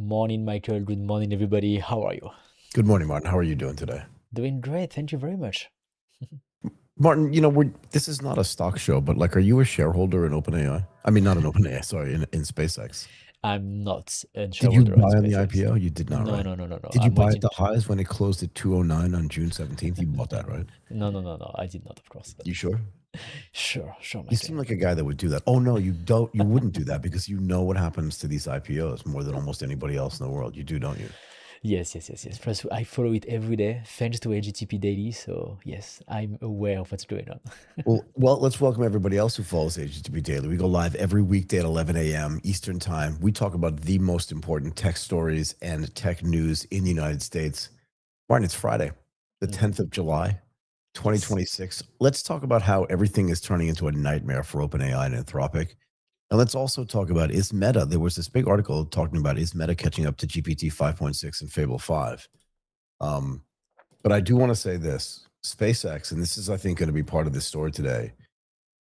morning, Michael. Good morning, everybody. How are you? Good morning, Martin. How are you doing today? Doing great. Thank you very much. Martin, this is not a stock show, but like, are you a shareholder in OpenAI? I mean, not in OpenAI, sorry, in SpaceX. I'm not a Did you shareholder in buy on the SpaceX. IPO? You did not, No, right? no, no, no, no. Did you I'm buy at waiting. the highs when it closed at 209 on June 17th? You bought that, right? No, no, no, no. I did not, of course. You sure? Sure, sure, You Michael. seem like a guy that would do that. Oh no, you don't. You wouldn't do that because you know what happens to these IPOs more than almost anybody else in the world. You do, don't you? Yes, yes, yes, yes. Plus, I follow it every day thanks to AGTP Daily. So, yes, I'm aware of what's going on. Well, let's welcome everybody else who follows AGTP Daily. We go live every weekday at 11 a.m. Eastern Time. We talk about the most important tech stories and tech news in the United States. Martin, it's Friday, the 10th of July, Yes. 2026. Let's talk about how everything is turning into a nightmare for OpenAI and Anthropic. And let's also talk about, is Meta, there was this big article talking about, is Meta catching up to GPT 5.6 and Fable 5? But I do want to say this, SpaceX, and this is, I think, going to be part of this story today,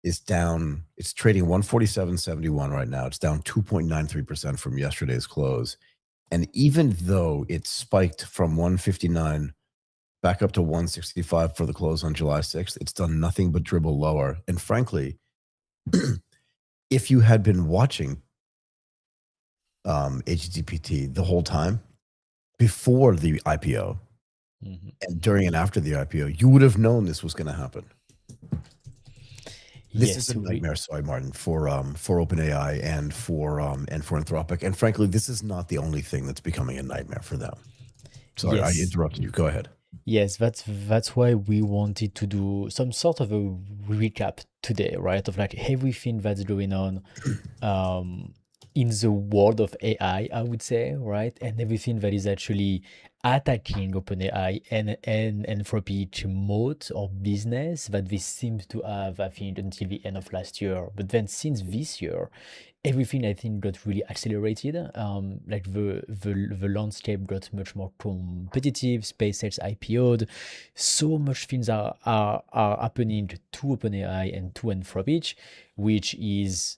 is down. It's trading 147.71 right now. It's down 2.93% from yesterday's close. And even though it spiked from 159 back up to 165 for the close on July 6th, it's done nothing but dribble lower. And frankly, if you had been watching HGPT the whole time before the IPO and during and after the IPO, you would have known this was going to happen. This is a nightmare, sorry, Martin, for OpenAI and for Anthropic. And frankly, this is not the only thing that's becoming a nightmare for them. Sorry, I interrupted you. Go ahead. Yes, that's why we wanted to do some sort of a recap today, right? Of like everything that's going on in the world of AI, I would say, right? And everything that is actually attacking OpenAI and Anthropic mode or business that they seemed to have, I think, until the end of last year. But then since this year, everything I think got really accelerated. Like the landscape got much more competitive. SpaceX IPO'd. So much things are happening to OpenAI and to Anthropic, which is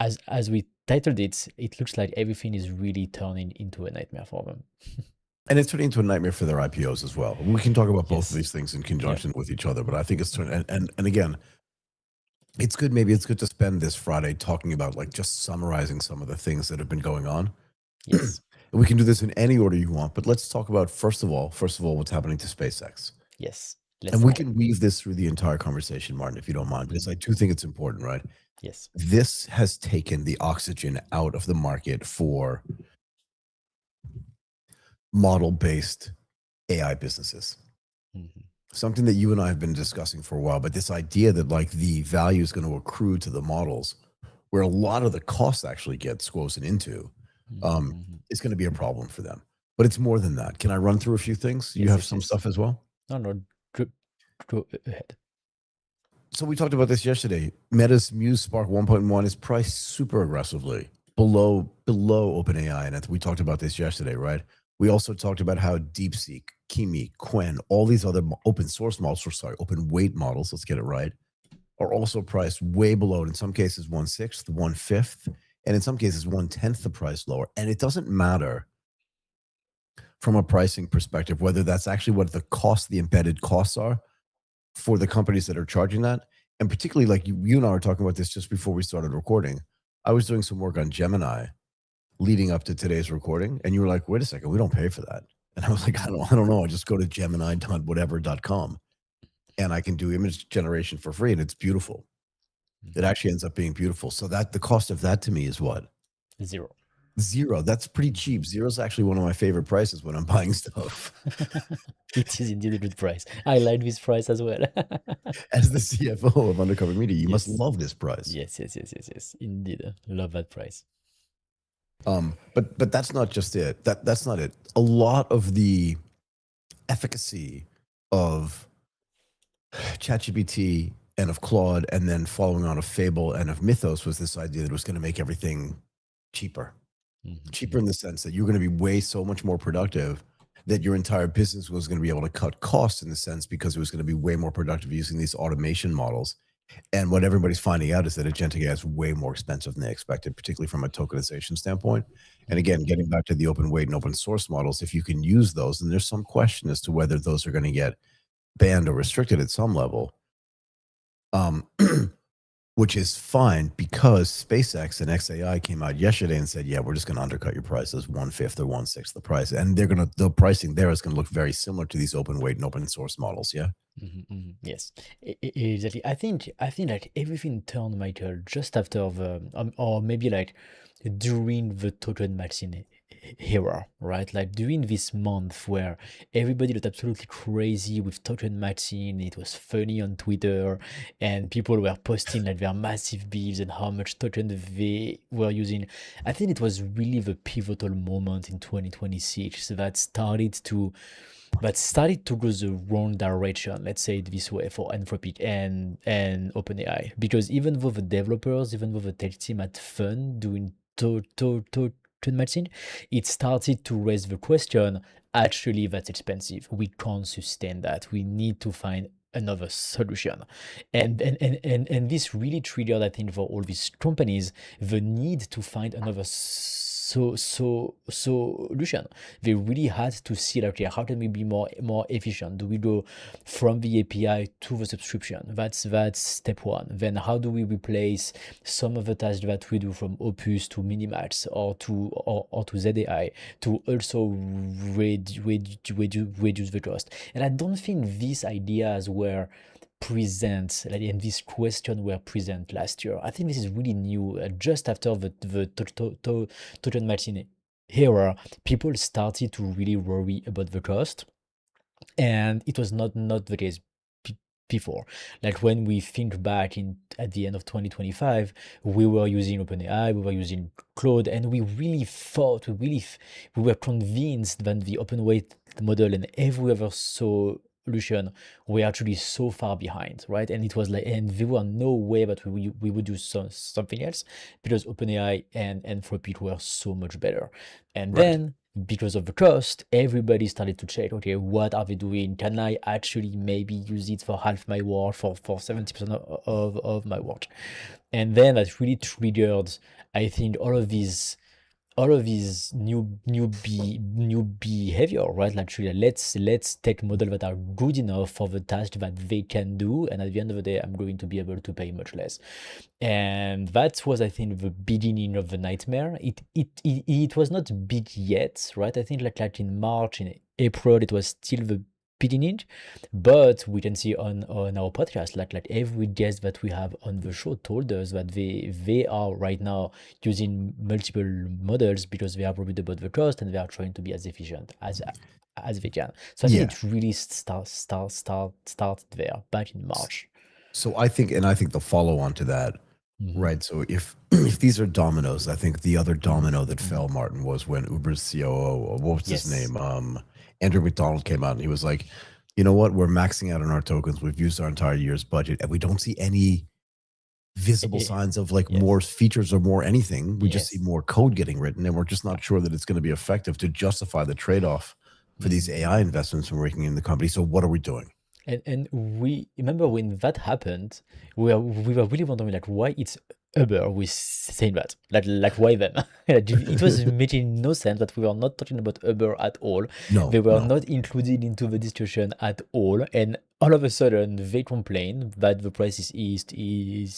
as we titled it, it looks like everything is really turning into a nightmare for them. And it's turning into a nightmare for their IPOs as well. We can talk about both of Yes. these things in conjunction with each other, but I think it's turning. And again, it's good. Maybe it's good to spend this Friday talking about like just summarizing some of the things that have been going on. Yes. We can do this in any order you want, but let's talk about first of all, what's happening to SpaceX. Yes. And we can weave this through the entire conversation, Martin, if you don't mind, because I do think it's important, right? Yes. This has taken the oxygen out of the market for model-based AI businesses. Something that you and I have been discussing for a while, but this idea that like the value is going to accrue to the models, where a lot of the cost actually gets squozen into, is going to be a problem for them. But it's more than that. Can I run through a few things? You have some stuff as well? No, go ahead. So we talked about this yesterday. Meta's Muse Spark 1.1 is priced super aggressively below OpenAI, and we talked about this yesterday, right? We also talked about how DeepSeek, Kimi, Quen, all these other open source models, open weight models, let's get it right, are also priced way below, in some cases 1/6, 1/5, and in some cases 1/10 the price lower. And it doesn't matter from a pricing perspective whether that's actually what the embedded costs are for the companies that are charging that. And particularly like you and I were talking about this just before we started recording. I was doing some work on Gemini leading up to today's recording, and you were like, wait a second, we don't pay for that. And I was like, I don't know. I just go to gemini.whatever.com and I can do image generation for free, and it's beautiful. It actually ends up being beautiful. So that the cost of that to me is what? Zero. That's pretty cheap. Zero is actually one of my favorite prices when I'm buying stuff. It is indeed a good price. I like this price as well. As the CFO of Undercover Media, you must love this price. Yes. Indeed. Love that price. But that's not just it. That's not it. A lot of the efficacy of ChatGPT and of Claude, and then following on of Fable and of Mythos, was this idea that it was going to make everything cheaper. Cheaper in the sense that you're going to be so much more productive, that your entire business was going to be able to cut costs in the sense because it was going to be way more productive using these automation models. And what everybody's finding out is that agentic AI is way more expensive than they expected, particularly from a tokenization standpoint. And Mhm. again, getting back to the open weight and open source models, if you can use those, and there's some question as to whether those are going to get banned or restricted at some level, um, which is fine because SpaceX and XAI came out yesterday and said, yeah, we're just going to undercut your prices 1/5 or 1/6 the price. And the pricing there is going to look very similar to these open weight and open source models. Yeah. Yes, exactly. I think like everything turned, Michael, just after the or maybe like during the token maxing era, right? Like during this month where everybody looked absolutely crazy with token maxing. It was funny on Twitter, and people were posting like their massive bills and how much token they were using. I think it was really the pivotal moment in 2026 that started to go the wrong direction, let's say it this way, for Anthropic and OpenAI. Because even though the developers, even though the tech team had fun doing token matching, it started to raise the question, actually that's expensive. We can't sustain that. We need to find another solution. And this really triggered, I think, for all these companies, the need to find another solution. They really had to see like, okay, how can we be more efficient? Do we go from the API to the subscription? That's step one. Then how do we replace some of the tasks that we do from Opus to Minimax or to ZAI to also reduce the cost? And I don't think these ideas were present, like, and this question were present last year. I think this is really new, just after the token matching era. People started to really worry about the cost, and it was not the case before. Like when we think back in at the end of 2025, we were using OpenAI, we were using Claude, and we really thought, we were convinced that the open weight model and every other solution were actually so far behind, right? And it was like, and there were no way that we would do something else, because OpenAI and Anthropic were so much better. And Right. then, because of the cost, everybody started to check, okay, what are they doing? Can I actually maybe use it for half my work, for 70% of my work? And then that really triggered, I think, all of these new behavior, right? Like, actually, let's take models that are good enough for the task that they can do, and at the end of the day, I'm going to be able to pay much less. And that was, I think, the beginning of the nightmare. It was not big yet, right? I think like in March, in April, it was still the beginning, but we can see on our podcast, like every guest that we have on the show told us that they are right now using multiple models because they are worried about the cost, and they are trying to be as efficient as they can. So I think Yeah. it really started there back in March. So I think the follow on to that, Hmm. right? So if if these are dominoes, I think the other Hmm. domino that Hmm. fell, Martin, was when Uber's COO, what was his Yes. name? Andrew McDonald came out and he was like, you know what? We're maxing out on our tokens. We've used our entire year's budget, and we don't see any visible Eh, signs of like more yes. features or more anything. We just see Yes. more code getting written, and we're just Yeah. not sure that it's going to be effective to justify the trade-off for these Mhm. AI investments we're making in the company. So what are we doing? And we remember when that happened, we were really wondering like why it's Uber who is saying that. Like why them? Like, it was making no sense that we were not talking about Uber at all. They No, were no. not included into the discussion at all. And all of a sudden they complain that the price is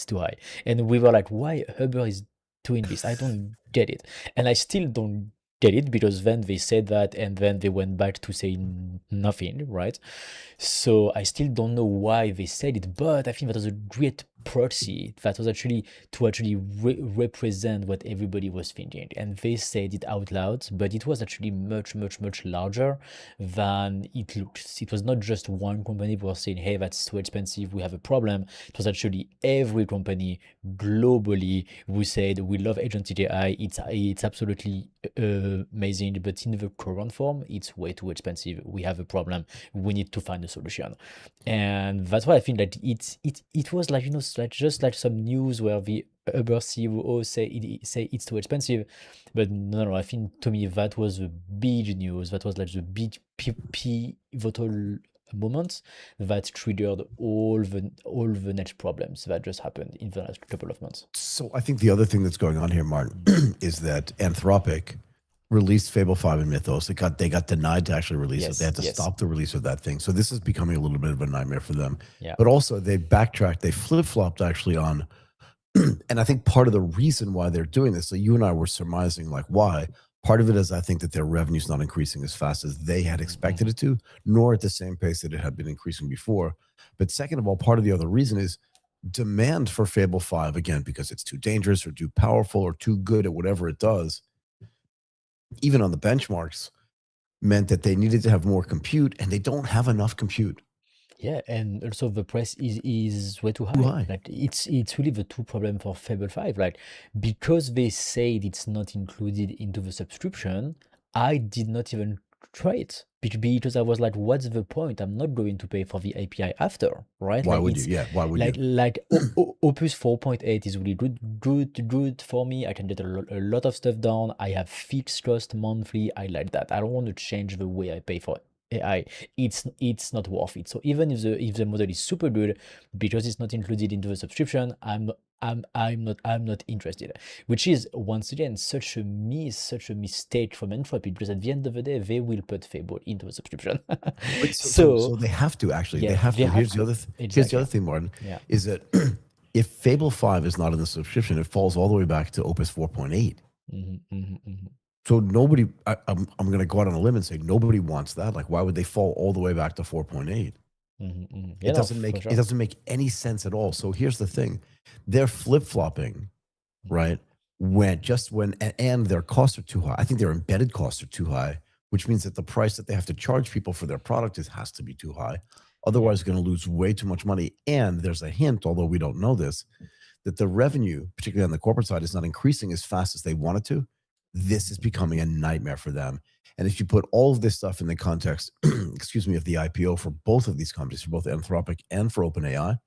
too high. And we were like, why Uber is doing this? I don't get it. And I still don't get it, because then they said that and then they went back to saying nothing, right? So I still don't know why they said it, but I think that was a great proxy that was actually to actually represent what everybody was thinking. And they said it out loud, but it was actually much, much, much larger than it looks. It was not just one company who was saying, hey, that's too expensive, we have a problem. It was actually every company globally who said, we love agentic AI, it's absolutely amazing, but in the current form, it's way too expensive. We have a problem, we need to find a solution. And that's why I think that it was like, like just like some news where the Uber CEO say it's too expensive. But no, I think to me that was the big news. That was like the big pivotal moment that triggered all the net problems that just happened in the last couple of months. So I think the other thing that's going on here, Martin, Mm. is that Anthropic released Fable 5 and Mythos. They got denied to actually release it. They Yes, had to yes, stop the release of that thing. So this is becoming a little bit of a nightmare for them. yeah. But also they backtracked, they flip-flopped actually on, and I think part of the reason why they're doing this, so you and I were surmising like why, part of it is I think that their revenue's not increasing as fast as they had expected it to, nor at the same pace that it had been increasing before. But second of all, part of the other reason is demand for Fable 5, again, because it's too dangerous or too powerful or too good at whatever it does, even on the benchmarks, meant that they needed to have more compute, and they don't have enough compute. Yeah, and also the price is way too Too high. high. Like it's really the two problem for Fable 5. Like because they said it's not included into the subscription, I did not even try it because I was like, what's the point? I'm not going to pay for the API after, right? Why Like would you? it's Yeah, why would you? Opus 4.8 is really good for me. I can get a lot of stuff done. I have fixed cost monthly. I like that. I don't want to change the way I pay for AI. It's not worth it. So even if the model is super good, because it's not included into the subscription, I'm not interested. Which is once again such a mistake from Anthropic, because at the end of the day they will put Fable into a subscription. But So so they have to actually. They yeah, have they to. have Here's the to. other. Here's the Exactly. other thing, Martin, Yeah. is that if Fable 5 is not in the subscription, it falls all the way back to Opus 4.8. So nobody. I'm going to go out on a limb and say nobody wants that. Like, why would they fall all the way back to 4.8? Yeah, It no, doesn't for make sure. it doesn't make any sense at all. So here's the thing: they're flip flopping, right? And their costs are too high. I think their embedded costs are too high, which means that the price that they have to charge people for their product has to be too high. Otherwise, they're going to lose way too much money. And there's a hint, although we don't know this, that the revenue, particularly on the corporate side, is not increasing as fast as they want it to. This is becoming a nightmare for them. And if you put all of this stuff in the context, excuse me, of the IPO for both of these companies, for both Anthropic and for OpenAI,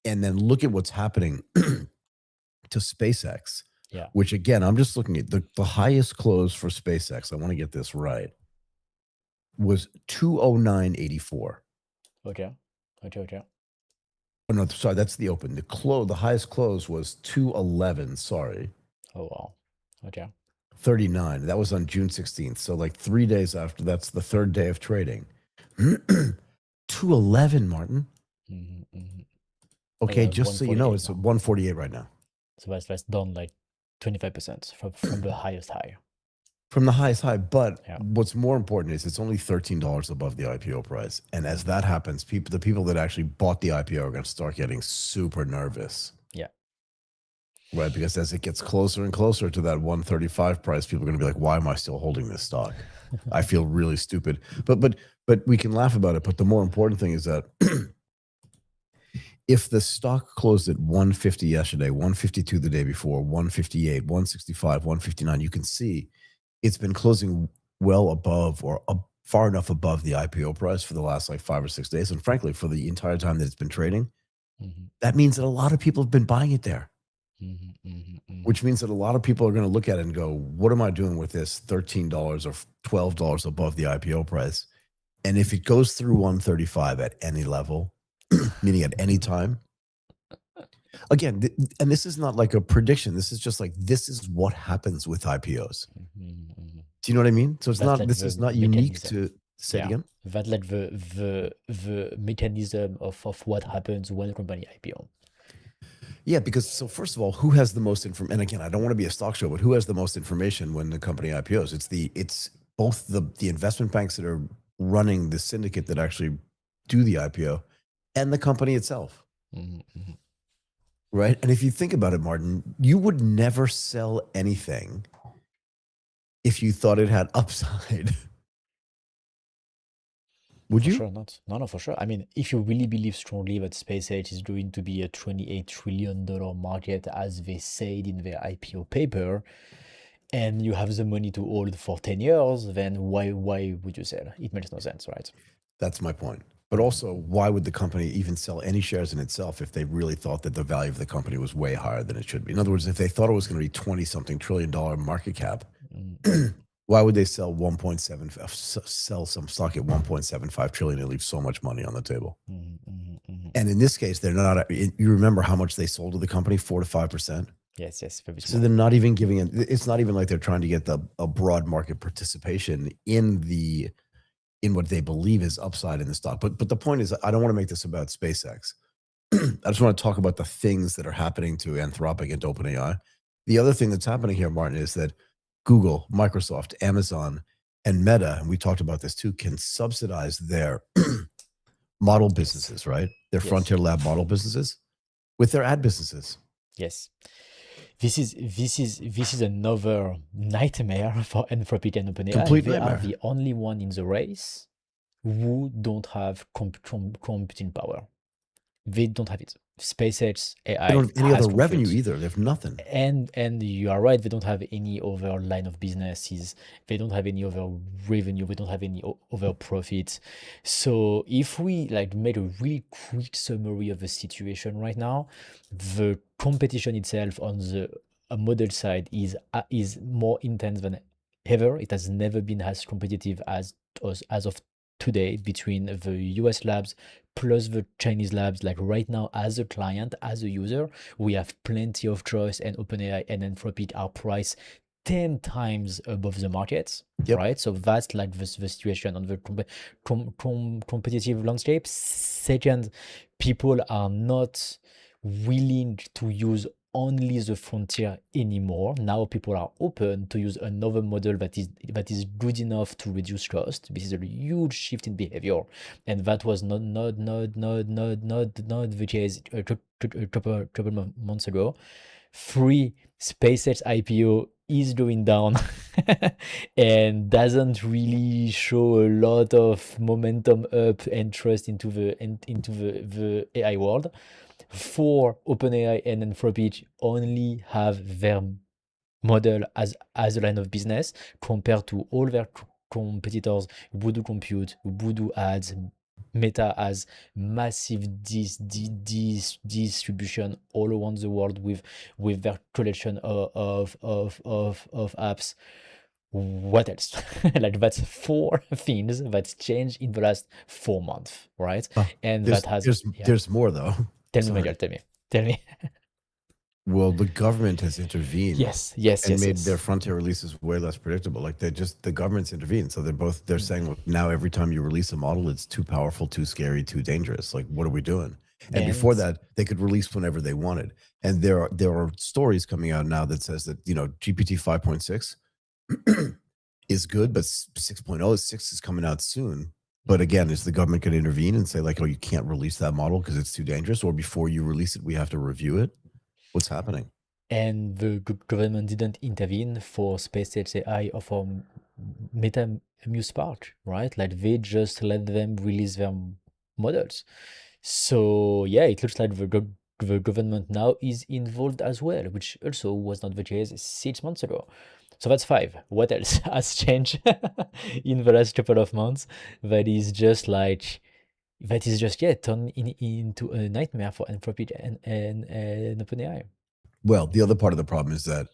and then look at what's happening to SpaceX, Yeah. which again, I'm just looking at the highest close for SpaceX. I want to get this right. Was 209.84. Okay. Okay. Oh no, sorry, that's the open. The highest close was 211. Sorry, Oh wow. Okay. 39. That was on June 16th. So like 3 days after. That's the third day of trading. 211, Martin. Okay, Yeah, just so you know, 148 it's at now. 148 right now. So that's down like 25% from the highest high. From the highest high. But Yeah. what's more important is it's only $13 above the IPO price. And as that happens, the people that actually bought the IPO are going to start getting super nervous. Yeah. Right? Because as it gets closer and closer to that 135 price, people are going to be like, why am I still holding this stock? I feel really stupid. But we can laugh about it. But the more important thing is that if the stock closed at 150 yesterday, 152 the day before, 158, 165, 159, you can see it's been closing well above or far enough above the IPO price for the last like 5 or 6 days. And frankly, for the entire time that it's been trading, that means that a lot of people have been buying it there. Which means that a lot of people are going to look at it and go, what am I doing with this $13 or $12 above the IPO price? And if it goes through 135 at any level, meaning at any time, again, and this is not like a prediction. This is just like, this is what happens with IPOs. Do you know what I mean? So it's That's not, like this the is not unique mechanism. to, say it again. That's like the mechanism of what happens when a company IPO. Yeah, because so first of all, who has the most information? And again, I don't want to be a stock show, but who has the most information when the company IPOs? It's both the investment banks that are running the syndicate that actually do the IPO and the company itself. Right? And if you think about it, Martin, you would never sell anything if you thought it had upside. Would For you? sure not. No, for sure. I mean, if you really believe strongly that SpaceX is going to be a $28 trillion market, as they said in their IPO paper, and you have the money to hold for 10 years, then why would you sell? It makes no sense, right? That's my point. But also, why would the company even sell any shares in itself if they really thought that the value of the company was way higher than it should be? In other words, if they thought it was going to be 20-something trillion dollar market cap, Why would they sell 1.7 sell some stock at 1.75 trillion and leave so much money on the table? And in this case, they're not. You remember how much they sold to the company? 4 to 5%. Yes, very So small. they're not even giving it. It's not even like they're trying to get a broad market participation in what they believe is upside in the stock. But the point is, I don't want to make this about SpaceX. I just want to talk about the things that are happening to Anthropic and OpenAI. The other thing that's happening here, Martin, is that Google, Microsoft, Amazon, and Meta, and we talked about this too, can subsidize their model businesses, right? Their Yes. frontier lab model businesses with their ad businesses. Yes. This is another nightmare for Anthropic and OpenAI. Complete They nightmare. are the only one in the race who don't have computing power. They don't have it. SpaceX AI They don't have any has other revenue compute. either. They have nothing. And you are right, they don't have any other line of businesses, they don't have any other revenue, they don't have any other profits. So if we like made a really quick summary of the situation right now, the competition itself on the model side is more intense than ever. It has never been as competitive as of today between the US labs plus the Chinese labs. Like right now, as a client, as a user, we have plenty of choice, and OpenAI and Anthropic are priced 10 times above the markets, Yep. right? So that's like the situation on the competitive landscape. Second, people are not willing to use only the frontier anymore. Now people are open to use another model that is good enough to reduce cost. This is a huge shift in behavior, and that was not the case a couple months ago. Free SpaceX IPO is going down and doesn't really show a lot of momentum up and trust into the AI world. For OpenAI and Anthropic only have their model as a line of business compared to all their competitors who do compute, who do ads. Meta has massive distribution all around the world with their collection of apps. What else? Like that's 4 things that's changed in the last 4 months, right? And that has There's more though. Tell me, Miguel, tell me. Well, the government has intervened. Yes. And made their frontier releases way less predictable. Like the government's intervened. So they're saying, look, now every time you release a model, it's too powerful, too scary, too dangerous. Like, what are we doing? And before that, they could release whenever they wanted. And there are stories coming out now that says that, GPT 5.6 is good, but 6.0 is coming out soon. But again, is the government going to intervene and say like, oh, you can't release that model because it's too dangerous? Or before you release it, we have to review it? What's happening? And the government didn't intervene for SpaceX AI or for Meta Muse Spark, right? Like they just let them release their models. So yeah, it looks like the government now is involved as well, which also was not the case 6 months ago. So that's 5. What else has changed in the last couple of months? That is just turned into a nightmare for Anthropic and OpenAI. Well, the other part of the problem is that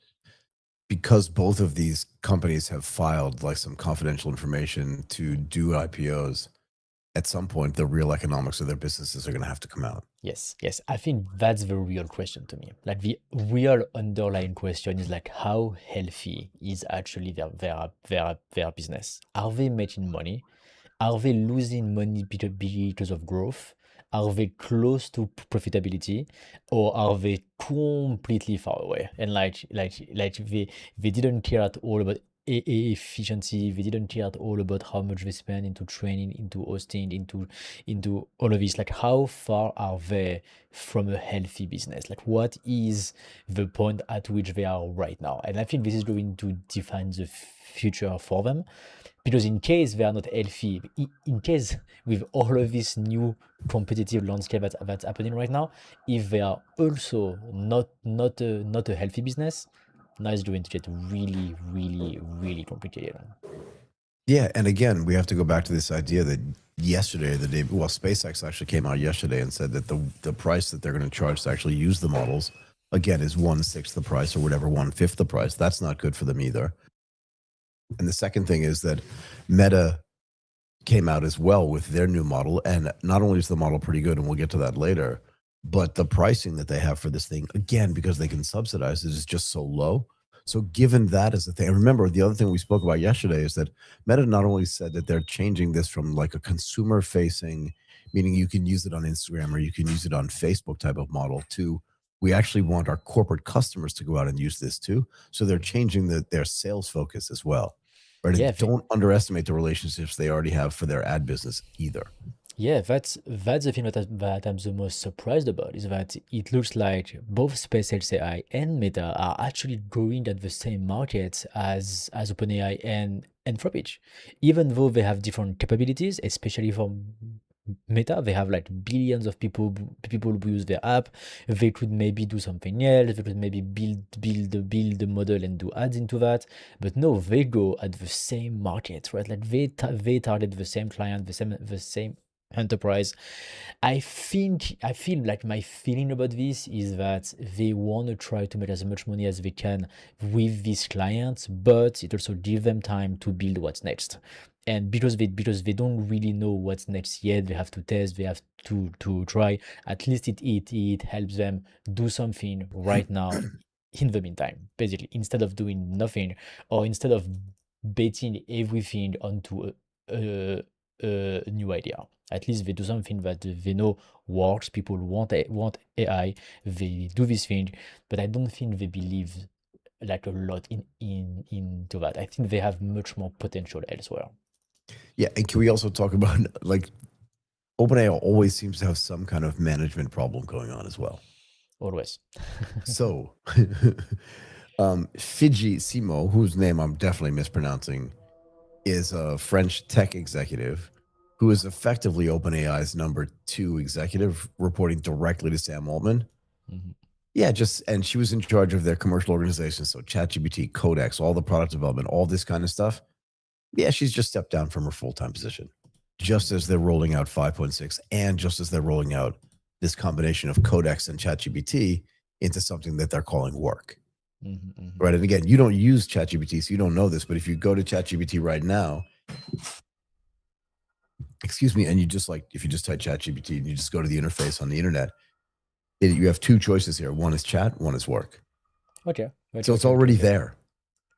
because both of these companies have filed like some confidential information to do IPOs, at some point the real economics of their businesses are going to have to come out. Yes. I think that's the real question to me. Like the real underlying question is like how healthy is actually their business? Are they making money? Are they losing money because of growth? Are they close to profitability, or are they completely far away? And they didn't care at all about efficiency. They didn't care at all about how much they spend into training, into hosting, into all of this. Like how far are they from a healthy business? Like what is the point at which they are right now? And I think this is going to define the future for them. Because in case they are not healthy, in case with all of this new competitive landscape that's happening right now, if they are also not a healthy business, now it's going to get really, really, really complicated. Yeah, and again, we have to go back to this idea that yesterday, SpaceX actually came out yesterday and said that the price that they're going to charge to actually use the models, again, is 1/6 the price or whatever, 1/5 the price. That's not good for them either. And the second thing is that Meta came out as well with their new model. And not only is the model pretty good, and we'll get to that later, but the pricing that they have for this thing, again, because they can subsidize it, is just so low. So, given that as a thing, and remember, the other thing we spoke about yesterday is that Meta not only said that they're changing this from like a consumer facing, meaning you can use it on Instagram or you can use it on Facebook type of model, to we actually want our corporate customers to go out and use this too. So, they're changing their sales focus as well. Right? Yeah, And don't underestimate the relationships they already have for their ad business either. yeah, that's the thing that I'm the most surprised about is that it looks like both SpaceX AI and Meta are actually growing at the same market as OpenAI and Anthropic, even though they have different capabilities, especially for Meta. They have like billions of people who use their app. They could maybe do something else. They could maybe build a model and do ads into that. But no, they go at the same market, right? Like they target the same client, the same enterprise. I feel like my feeling about this is that they want to try to make as much money as they can with these clients, but it also gives them time to build what's next. And because they don't really know what's next yet, they have to test, they have to try. At least it helps them do something right now in the meantime, basically, instead of doing nothing, or instead of betting everything onto a new idea. At least they do something that they know works. People want AI. They do this thing, but I don't think they believe like a lot into that. I think they have much more potential elsewhere. Yeah, and can we also talk about like OpenAI always seems to have some kind of management problem going on as well. Always. So, Fiji Simo, whose name I'm definitely mispronouncing, is a French tech executive who is effectively OpenAI's number 2 executive, reporting directly to Sam Altman. Mhm. Yeah, and she was in charge of their commercial organization. So ChatGPT, Codex, all the product development, all this kind of stuff. Yeah, she's just stepped down from her full-time position, just as they're rolling out 5.6 and just as they're rolling out this combination of Codex and ChatGPT into something that they're calling work. Mhm, mhm. Right. And again, you don't use ChatGPT, so you don't know this, but if you go to ChatGPT right now, excuse me, and you just like, if you just type ChatGPT and you just go to the interface on the internet, you have 2 choices here. One is chat, one is work. Okay. Okay. So it's Okay. Okay. already Okay. there.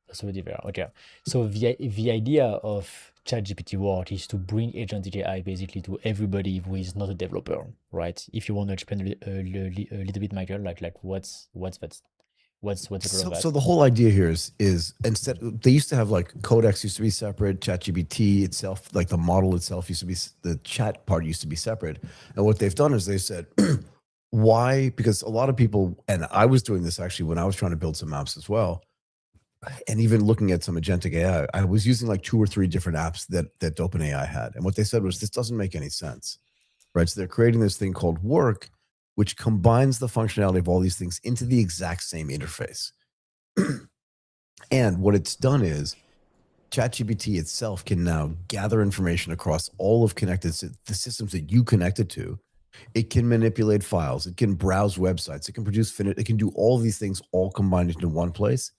That's already there. Okay. So the idea of ChatGPT work is to bring agentic AI basically to everybody who is not a developer, right? If you want to explain a little bit, Michael, like what's that? What's the goal of So that? the whole idea here is instead they used to have like Codex used to be separate, ChatGPT itself, like the model itself used to be the chat part used to be separate. And what they've done is they said, why? Because a lot of people, and I was doing this actually when I was trying to build some apps as well, and even looking at some agentic AI, I was using like 2 or 3 different apps that OpenAI had. And what they said was this doesn't make any sense. Right. So they're creating this thing called work, which combines the functionality of all these things into the exact same interface. And what it's done is ChatGPT itself can now gather information across all of the systems that you connected to. It can manipulate files. It can browse websites. It can it can do all these things all combined into one place.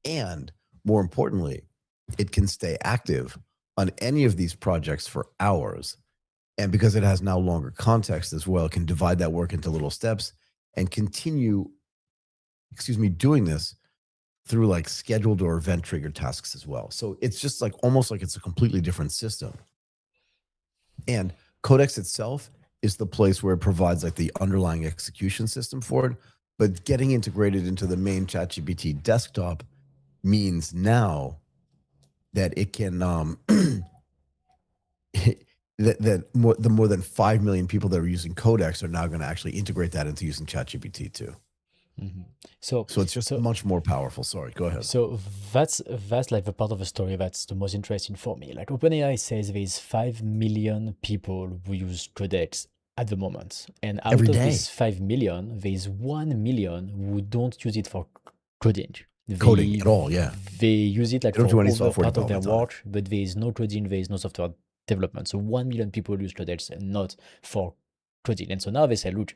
And more importantly, it can stay active on any of these projects for hours. And because it has now longer context as well, it can divide that work into little steps and continue, doing this through like scheduled or event triggered tasks as well. So it's just like almost like it's a completely different system. And Codex itself is the place where it provides like the underlying execution system for it. But getting integrated into the main ChatGPT desktop means now that it can the more than 5 million people that are using Codex are now going to actually integrate that into using ChatGPT too. Mhm. So So it's just so much more powerful. Sorry, go ahead. So that's like the part of the story that's the most interesting for me. Like OpenAI says there's 5 million people who use Codex at the moment. And out Every of day, these 5 million, there's 1 million who don't use it for coding. coding They at all. Yeah. they use it like They don't for do any other software part of their development on it. work, but there is no coding, there is no software development. So 1 million people use Codex and not for coding. And so now they say, look,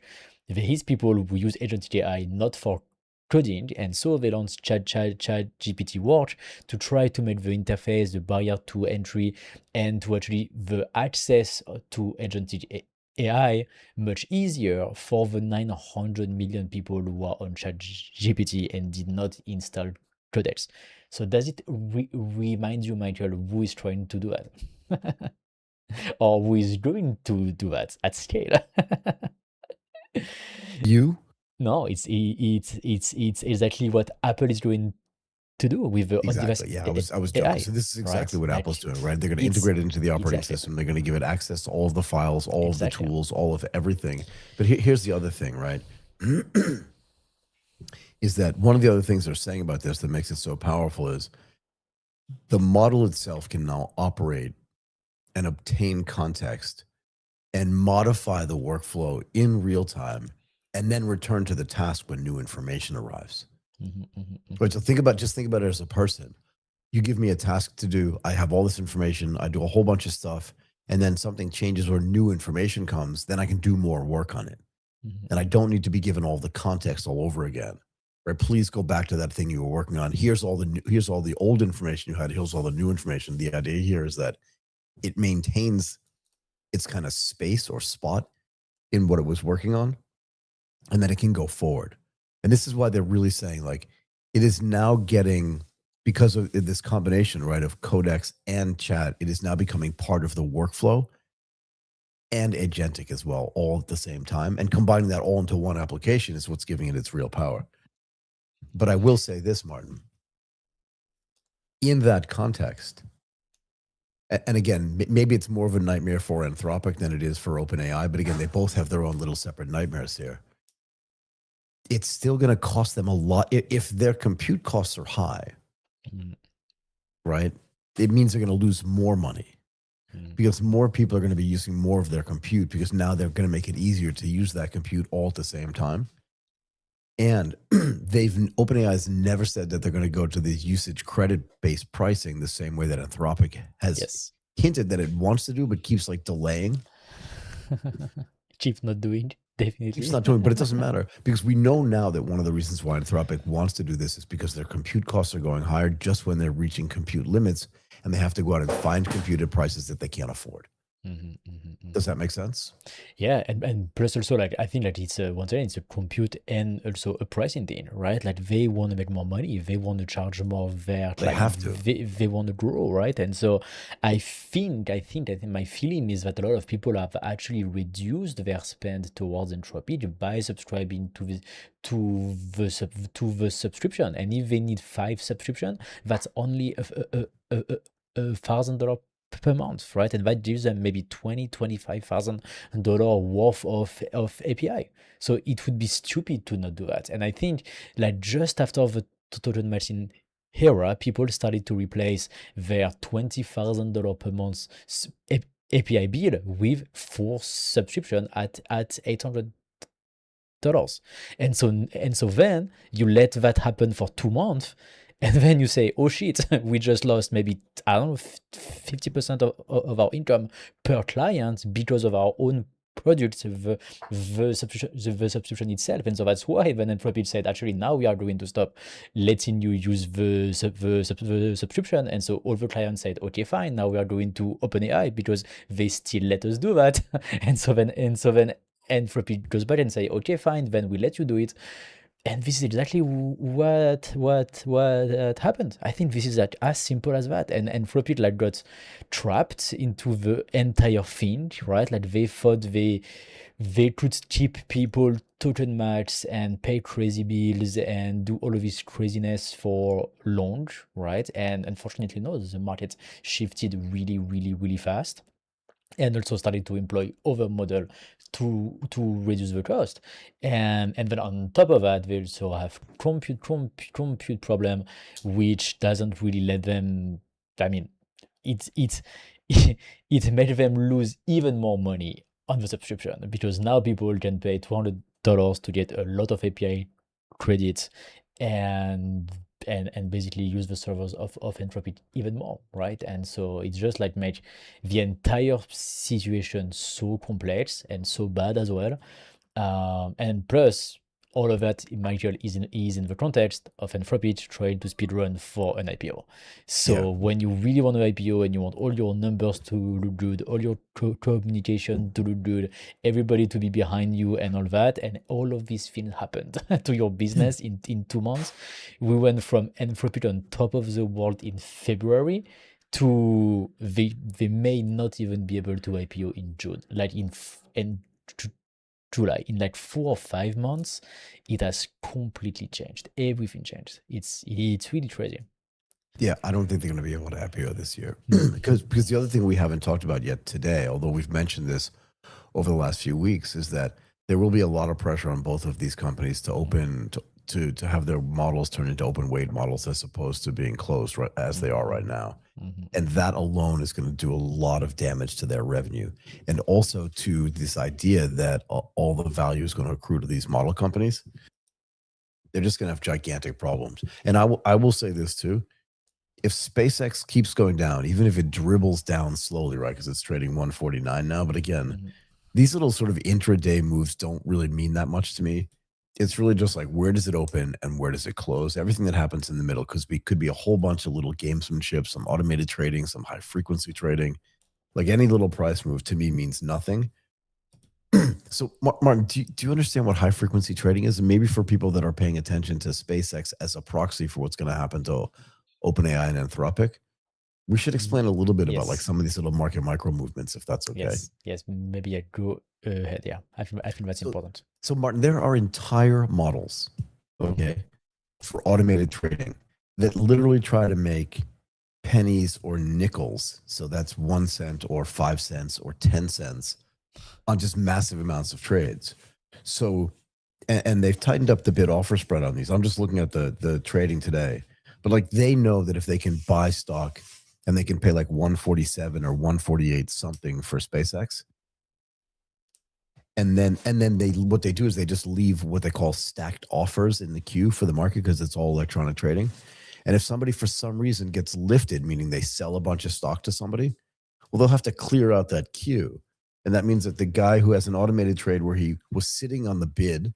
there is people who use agentic AI not for coding, and so they launched Chat GPT Watch to try to make the interface, the barrier to entry, and to actually the access to agentic AI much easier for the 900 million people who are on ChatGPT and did not install Codex. So does it remind you, Michael, who is trying to do that? Or who is going to do that at scale? You No, it's exactly what Apple is going to do with the on-device exactly. Yeah, I was joking. AI, So this is exactly right? what Like Apple's doing, right? They're going to it's integrate it into the operating exactly, system. They're going to give it access to all of the files, all of the exactly. tools, all of everything. But here's the other thing, right? Is that one of the other things they're saying about this that makes it so powerful is the model itself can now operate and obtain context and modify the workflow in real time and then return to the task when new information arrives. Right. So just think about it as a person. You give me a task to do, I have all this information, I do a whole bunch of stuff, and then something changes or new information comes, then I can do more work on it. And I don't need to be given all the context all over again. Right? Please go back to that thing you were working on. Here's all the old information you had. Here's all the new information. The idea here is that it maintains its kind of space or spot in what it was working on, and then it can go forward. And this is why they're really saying, like, it is now getting, because of this combination, right, of Codex and chat, it is now becoming part of the workflow and agentic as well, all at the same time. And combining that all into one application is what's giving it its real power. But I will say this, Martin, in that context, and again, maybe it's more of a nightmare for Anthropic than it is for OpenAI, but again, they both have their own little separate nightmares here. It's still going to cost them a lot. If their compute costs are high, right, it means they're going to lose more money because more people are going to be using more of their compute, because now they're going to make it easier to use that compute all at the same time. And OpenAI has never said that they're going to go to the usage credit-based pricing the same way that Anthropic has hinted that it wants to do, but keeps like delaying. Keeps not doing, definitely. Keeps not doing, but it doesn't matter, because we know now that one of the reasons why Anthropic wants to do this is because their compute costs are going higher just when they're reaching compute limits, and they have to go out and find compute at prices that they can't afford. Does that make sense? Yeah, and plus also, like, I think that it's once again, it's a compute and also a pricing thing, right? Like, they want to make more money, they want to charge more of their, They like, have to. they want to grow, right? And so I think my feeling is that a lot of people have actually reduced their spend towards Anthropic by subscribing to the subscription. And if they need 5 subscription, that's only $1,000 per month, right? And that gives them maybe $25,000 worth of API. So it would be stupid to not do that. And I think, like, just after the total machine era, people started to replace their $20,000 per month API bill with 4 subscription at $800. And so then you let that happen for 2 months, and then you say, oh shit, we just lost maybe, I don't know, 50% of our income per client because of our own products, the subscription itself. And so that's why then Anthropic said, actually, now we are going to stop letting you use the subscription. And so all the clients said, okay, fine, now we are going to OpenAI because they still let us do that. and so then Anthropic goes back and say, okay, fine, then we let you do it. And this is exactly what happened. I think this is like as simple as that. And Anthropic like got trapped into the entire thing, right? Like they thought they could keep people token max and pay crazy bills and do all of this craziness for long, right? And unfortunately, no, the market shifted really, really, really fast, and also started to employ other model to reduce the cost. And then on top of that, they also have compute problem, which doesn't really let them, I mean, it's it made them lose even more money on the subscription, because now people can pay $200 to get a lot of API credits and basically use the servers of Anthropic even more, right? And so it's just like make the entire situation so complex and so bad as well. And plus, all of that, Michael, is in the context of Anthropic trying to speedrun for an IPO. Yeah. So when you really want an IPO and you want all your numbers to look good, all your communication to look good, everybody to be behind you and all that, and all of these things happened to your business in 2 months. We went from Anthropic on top of the world in February to they may not even be able to IPO in June, like in July. In like 4 or 5 months, it has completely changed. Everything changed. It's really crazy. Yeah, I don't think they're going to be able to IPO this year No. because the other thing we haven't talked about yet today, although we've mentioned this over the last few weeks, is that there will be a lot of pressure on both of these companies to open to have their models turn into open weight models as opposed to being closed right, as they are right now. And that alone is going to do a lot of damage to their revenue, and also to this idea that all the value is going to accrue to these model companies. They're just going to have gigantic problems. And I will say this too. If SpaceX keeps going down, even if it dribbles down slowly, right? Because it's trading 149 now. But again, these little sort of intraday moves don't really mean that much to me. It's really just like, where does it open and where does it close? Everything that happens in the middle could be a whole bunch of little gamesmanship, some automated trading, some high frequency trading. Like any little price move to me means nothing. So, Martin, do you understand what high frequency trading is? And maybe for people that are paying attention to SpaceX as a proxy for what's going to happen to OpenAI and Anthropic, we should explain a little bit about like Yes. some of these little market micro movements, if that's okay. Yes. Maybe I go ahead. Yeah, I think that's important. So, Martin, there are entire models, okay, for automated trading that literally try to make pennies or nickels. So that's 1 cent or 5 cents or 10 cents on just massive amounts of trades. So, and they've tightened up the bid offer spread on these. I'm just looking at the trading today, but like they know that if they can buy stock and they can pay like 147 or 148 something for SpaceX, and then what they do is they just leave what they call stacked offers in the queue for the market because it's all electronic trading. And if somebody for some reason gets lifted, meaning they sell a bunch of stock to somebody, well, they'll have to clear out that queue. And that means that the guy who has an automated trade where he was sitting on the bid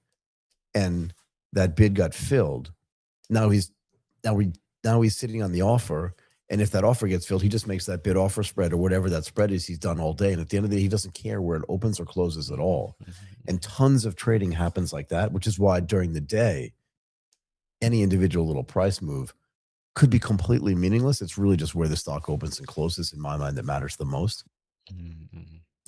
and that bid got filled, now he's sitting on the offer. And if that offer gets filled, he just makes that bid offer spread or whatever that spread is he's done all day. And at the end of the day, he doesn't care where it opens or closes at all. And tons of trading happens like that, which is why during the day, any individual little price move could be completely meaningless. It's really just where the stock opens and closes, in my mind, that matters the most.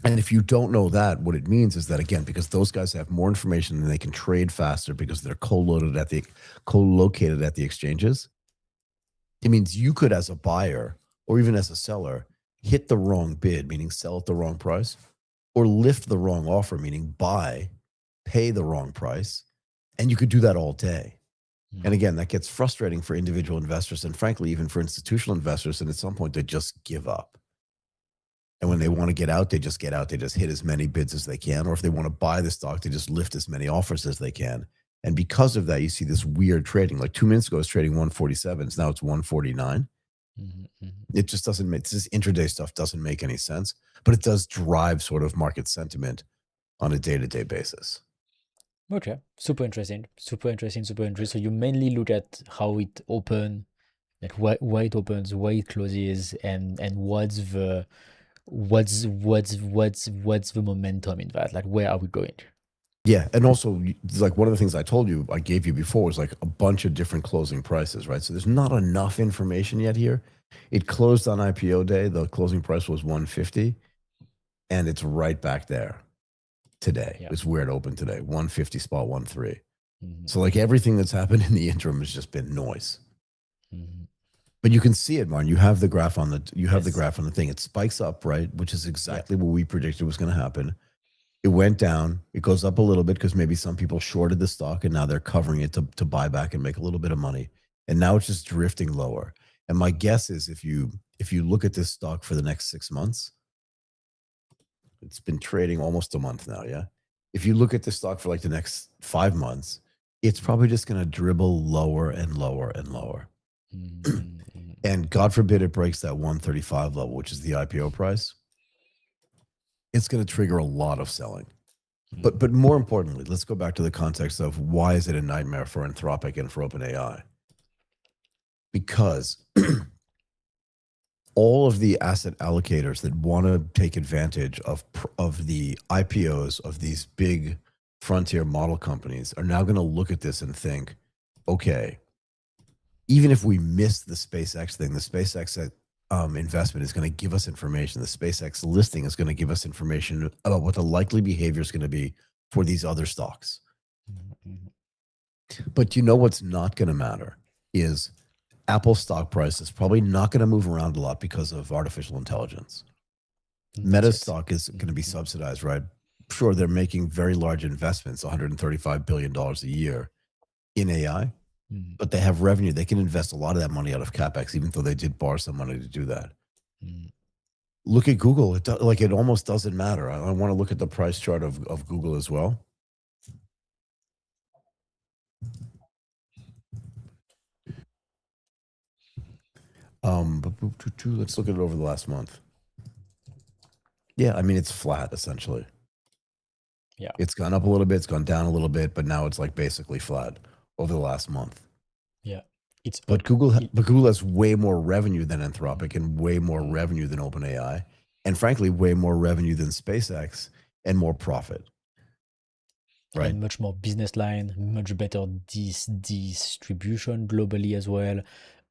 And if you don't know that, what it means is that, again, because those guys have more information and they can trade faster because they're co-located at the exchanges, it means you could, as a buyer or even as a seller, hit the wrong bid, meaning sell at the wrong price, or lift the wrong offer, meaning buy, pay the wrong price, and you could do that all day. And again, that gets frustrating for individual investors and frankly, even for institutional investors. And at some point, they just give up. And when they want to get out, they just get out. They just hit as many bids as they can. Or if they want to buy the stock, they just lift as many offers as they can. And because of that, you see this weird trading. Like 2 minutes ago, it was trading 147. Now it's 149. It just doesn't make, this intraday stuff doesn't make any sense. But it does drive sort of market sentiment on a day-to-day basis. Okay, super interesting. So you mainly look at how it open, like why it opens, why it closes, and what's the momentum in that? Like, where are we going? Yeah, and also like one of the things I told you, I gave you before was like a bunch of different closing prices, right? So there's not enough information yet here. It closed on IPO day. The closing price was 150, and it's right back there today. Yeah. It's where it opened today, 150 spot 13. So like everything that's happened in the interim has just been noise. But you can see it, Martin. You have the graph on the graph on the thing. It spikes up, right? Which is exactly what we predicted was going to happen. It went down. It goes up a little bit because maybe some people shorted the stock and now they're covering it to buy back and make a little bit of money. And now it's just drifting lower. And my guess is if you look at this stock for the next 6 months, it's been trading almost a month now, yeah? If you look at this stock for like the next 5 months, it's probably just going to dribble lower and lower and lower. And God forbid it breaks that 135 level, which is the IPO price. It's going to trigger a lot of selling. Mm, But more importantly, let's go back to the context of why is it a nightmare for Anthropic and for OpenAI? Because all of the asset allocators that want to take advantage of the IPOs of these big frontier model companies are now going to look at this and think, okay, even if we miss the SpaceX thing, the SpaceX investment is going to give us information. The SpaceX listing is going to give us information about what the likely behavior is going to be for these other stocks. mm, mm. But you know what's not going to matter is Apple stock price is probably not going to move around a lot because of artificial intelligence. Not Meta yet. stock is going to be Mm, subsidized, right? Sure, they're making very large investments, $135 billion a year in AI, mm, but they have revenue. They can invest a lot of that money out of CapEx, even though they did borrow some money to do that. mm. Look at Google. It almost doesn't matter. I want to look at the price chart of Google as well. Let's look at it over the last month. Yeah, I mean, it's flat essentially. Yeah, It's gone up a little bit, it's gone down a little bit, but now it's like basically flat over the last month. yeah. It's But up. Google has way more revenue than Anthropic Mm, and way more mm. revenue than OpenAI, and frankly, way more revenue than SpaceX and more profit, right? And much more business line, much better distribution globally as well.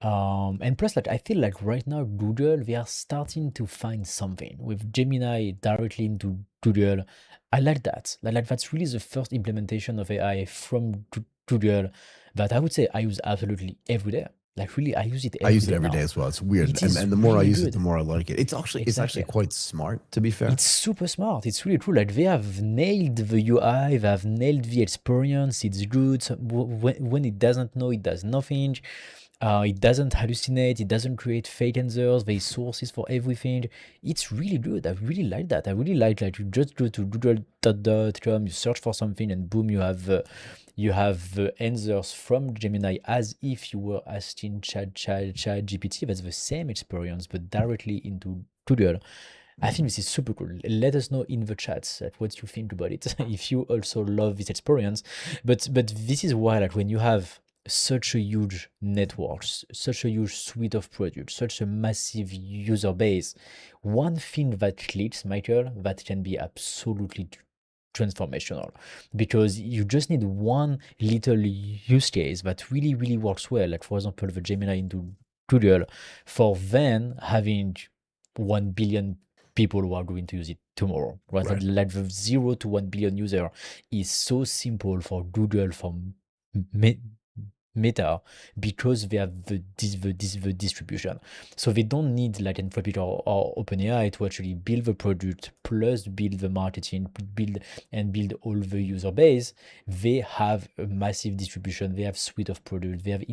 And plus, like I feel like right now Google, they are starting to find something with Gemini directly into Google. I like that. Like that's really the first implementation of AI from Google that I would say I use absolutely every day. Like really, I use it I every use it day every day now. as well. It's weird, It is and the more I really use it, the good. more I like it. It's actually Exactly. quite smart, to be fair. It's super smart. It's really true. Like they have nailed the UI, they have nailed the experience. It's good. So when it doesn't know, it does nothing. It doesn't hallucinate. It doesn't create fake answers. There's sources for everything. It's really good. I really like that. I really like you just go to google.com, you search for something, and boom, you have the answers from Gemini as if you were asking Chat GPT. That's the same experience, but directly into Google. I think this is super cool. Let us know in the chats what you think about it. If you also love this experience, but this is why like when you have such a huge network, such a huge suite of products, such a massive user base, one thing that clicks, Michael, that can be absolutely transformational because you just need one little use case that really works well, like for example the Gemini into Google, for then having 1 billion people who are going to use it tomorrow, right? Right. Like the 0 to 1 billion user is so simple for Google, for me- Meta, because they have the distribution. So they don't need like Anthropic or OpenAI to actually build the product plus build the marketing, build all the user base. They have a massive distribution. They have suite of products. They have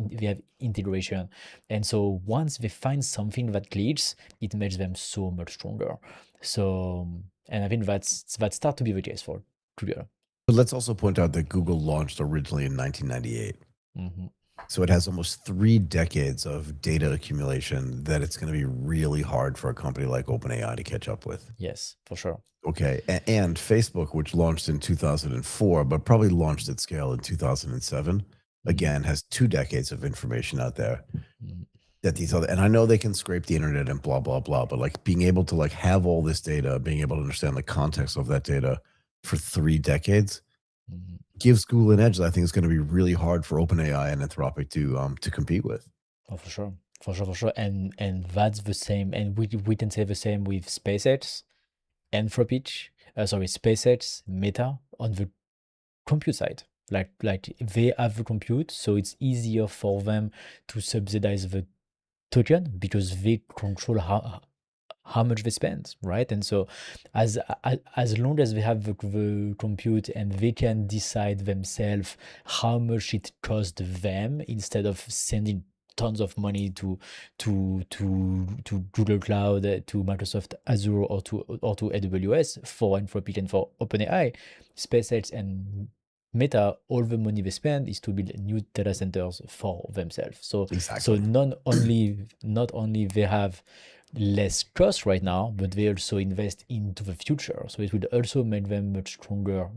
integration. And so once they find something that clicks, it makes them so much stronger. So and I think that start to be the case for Google. But let's also point out that Google launched originally in 1998. Mhm. So it has almost 3 decades of data accumulation that it's going to be really hard for a company like OpenAI to catch up with. Yes, for sure. Okay. And Facebook, which launched in 2004, but probably launched at scale in 2007, Mhm. again, has 2 decades of information out there Mhm. that these other, and I know they can scrape the internet and blah, blah, blah, but like being able to like have all this data, being able to understand the context of that data for 3 decades Mhm. gives Google an edge that I think is going to be really hard for OpenAI and Anthropic to compete with. Oh, for sure, for sure, and that's the same, and we can say the same with SpaceX, Anthropic, sorry, SpaceX, Meta on the compute side. Like they have the compute, so it's easier for them to subsidize the token because they control how much they spend, right? And so as long as they have the compute and they can decide themselves how much it costs them instead of sending tons of money to Google Cloud, to Microsoft Azure, or to AWS for Anthropic and for OpenAI, SpaceX and Meta, all the money they spend is to build new data centers for themselves. So Exactly. not only they have less cost right now, but they also invest into the future. So it would also make them much stronger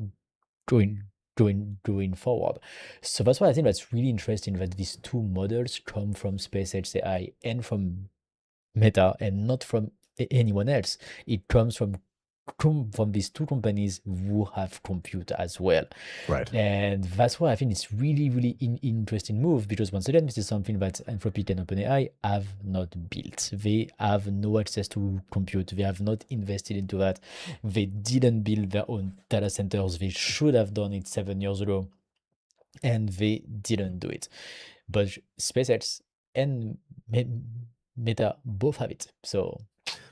going going forward. So that's why I think that's really interesting that these two models come from SpaceX AI and from Meta and not from anyone else. It comes from these two companies who have compute as well. Right. And that's why I think it's really, really interesting move because once again, this is something that Anthropic and OpenAI have not built. They have no access to compute. They have not invested into that. They didn't build their own data centers. They should have done it 7 years ago, and they didn't do it. But SpaceX and Meta both have it. So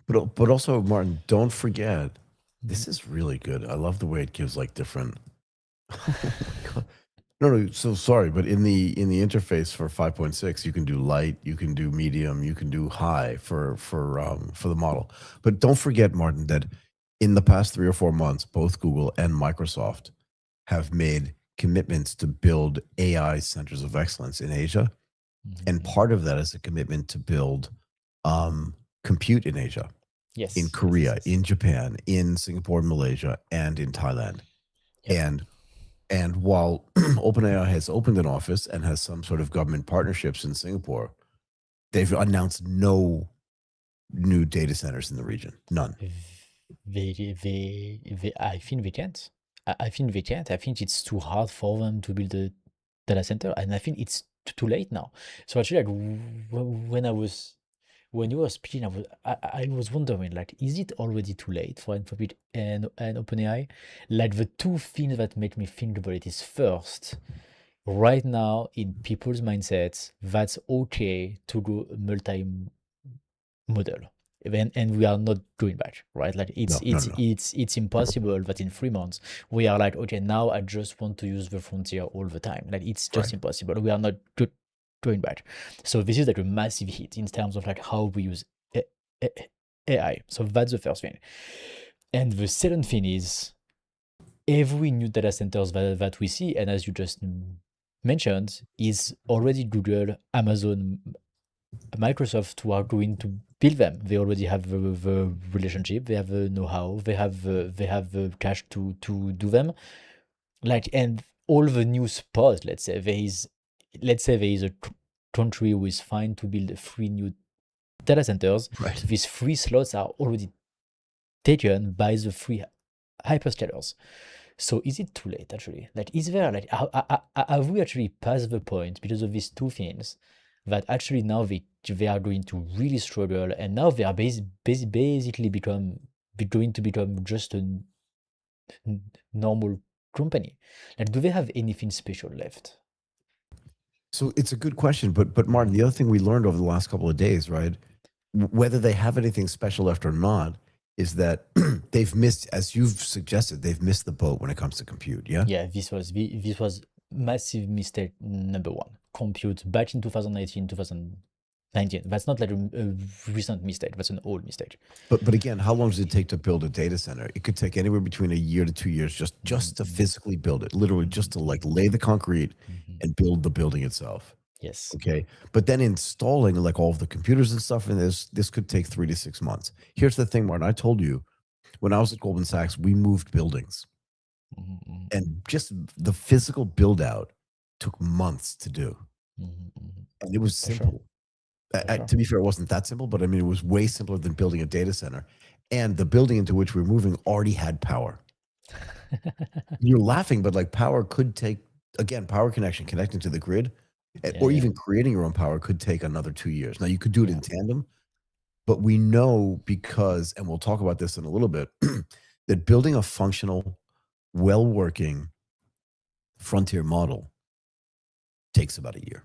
But also, Martin, don't forget, mhm. this is really good. I love the way it gives like different. Oh my god. No, so sorry, but in the interface for 5.6, you can do light, you can do medium, you can do high for the model. But don't forget, Martin, that in the past 3 or 4 months, both Google and Microsoft have made commitments to build AI centers of excellence in Asia, and Mhm. part of that is a commitment to build compute in Asia, in Yes, yes, yes, Korea, yes. in Japan, in Singapore, Malaysia, and in Thailand. Yep. And while OpenAI has opened an office and has some sort of government partnerships in Singapore, they've announced no new data centers in the region. None. I think they can't. I think they can't. I think it's too hard for them to build a data center, and I think it's too late now. So actually, like when you were speaking, I was wondering, like, is it already too late for Anthropic and OpenAI? Like the two things that make me think about it is first, right now in people's mindsets, that's okay to go multi model, and we are not going back, right? Like it's No, no, it's no, no. it's it's impossible that in 3 months we are like, okay, now I just want to use the frontier all the time. Like it's just Right. impossible. We are not going back. So this is like a massive hit in terms of like how we use A- AI. So that's the first thing. And the second thing is every new data centers that we see, and as you just mentioned, is already Google, Amazon, Microsoft who are going to build them. They already have the relationship, they have the know-how, they have the cash to do them. Like, and all the new spots, let's say there is a country who is fine to build 3 new data centers. Right. These 3 slots are already taken by the 3 hyperscalers. So is it too late actually? Like, is there like have we actually passed the point because of these two things that actually now they are going to really struggle, and now they are basically going to become just a normal company? Like, do they have anything special left? So it's a good question, but Martin, Mhm. the other thing we learned over the last couple of days, right? Whether they have anything special left or not, is that they've missed, as you've suggested, they've missed the boat when it comes to compute. Yeah. Yeah, this was massive mistake number one. Compute back in 2018, 2019. That's not like a recent mistake. That's an old mistake. But again, how long does it take to build a data center? It could take anywhere between a year to 2 years just to Mhm, physically build it, literally mhm, just to like mhm, lay the concrete mhm. and build the building itself. Yes. Okay. But then installing like all of the computers and stuff in this could take 3 to 6 months. Here's the thing, Martin. I told you when I was at Goldman Sachs, we moved buildings, Mhm, mhm. and just the physical build out took months to do. Mhm, mhm. And it was For sure. simple. For sure. To be fair, it wasn't that simple, but I mean, it was way simpler than building a data center. And the building into which we were moving already had power. You're laughing, but like power could take, again, power connection, connecting to the grid, Yeah, or yeah, even creating your own power could take another 2 years. Now, you could do it yeah. in tandem, but we know because, and we'll talk about this in a little bit, that building a functional, well working frontier model takes about a year.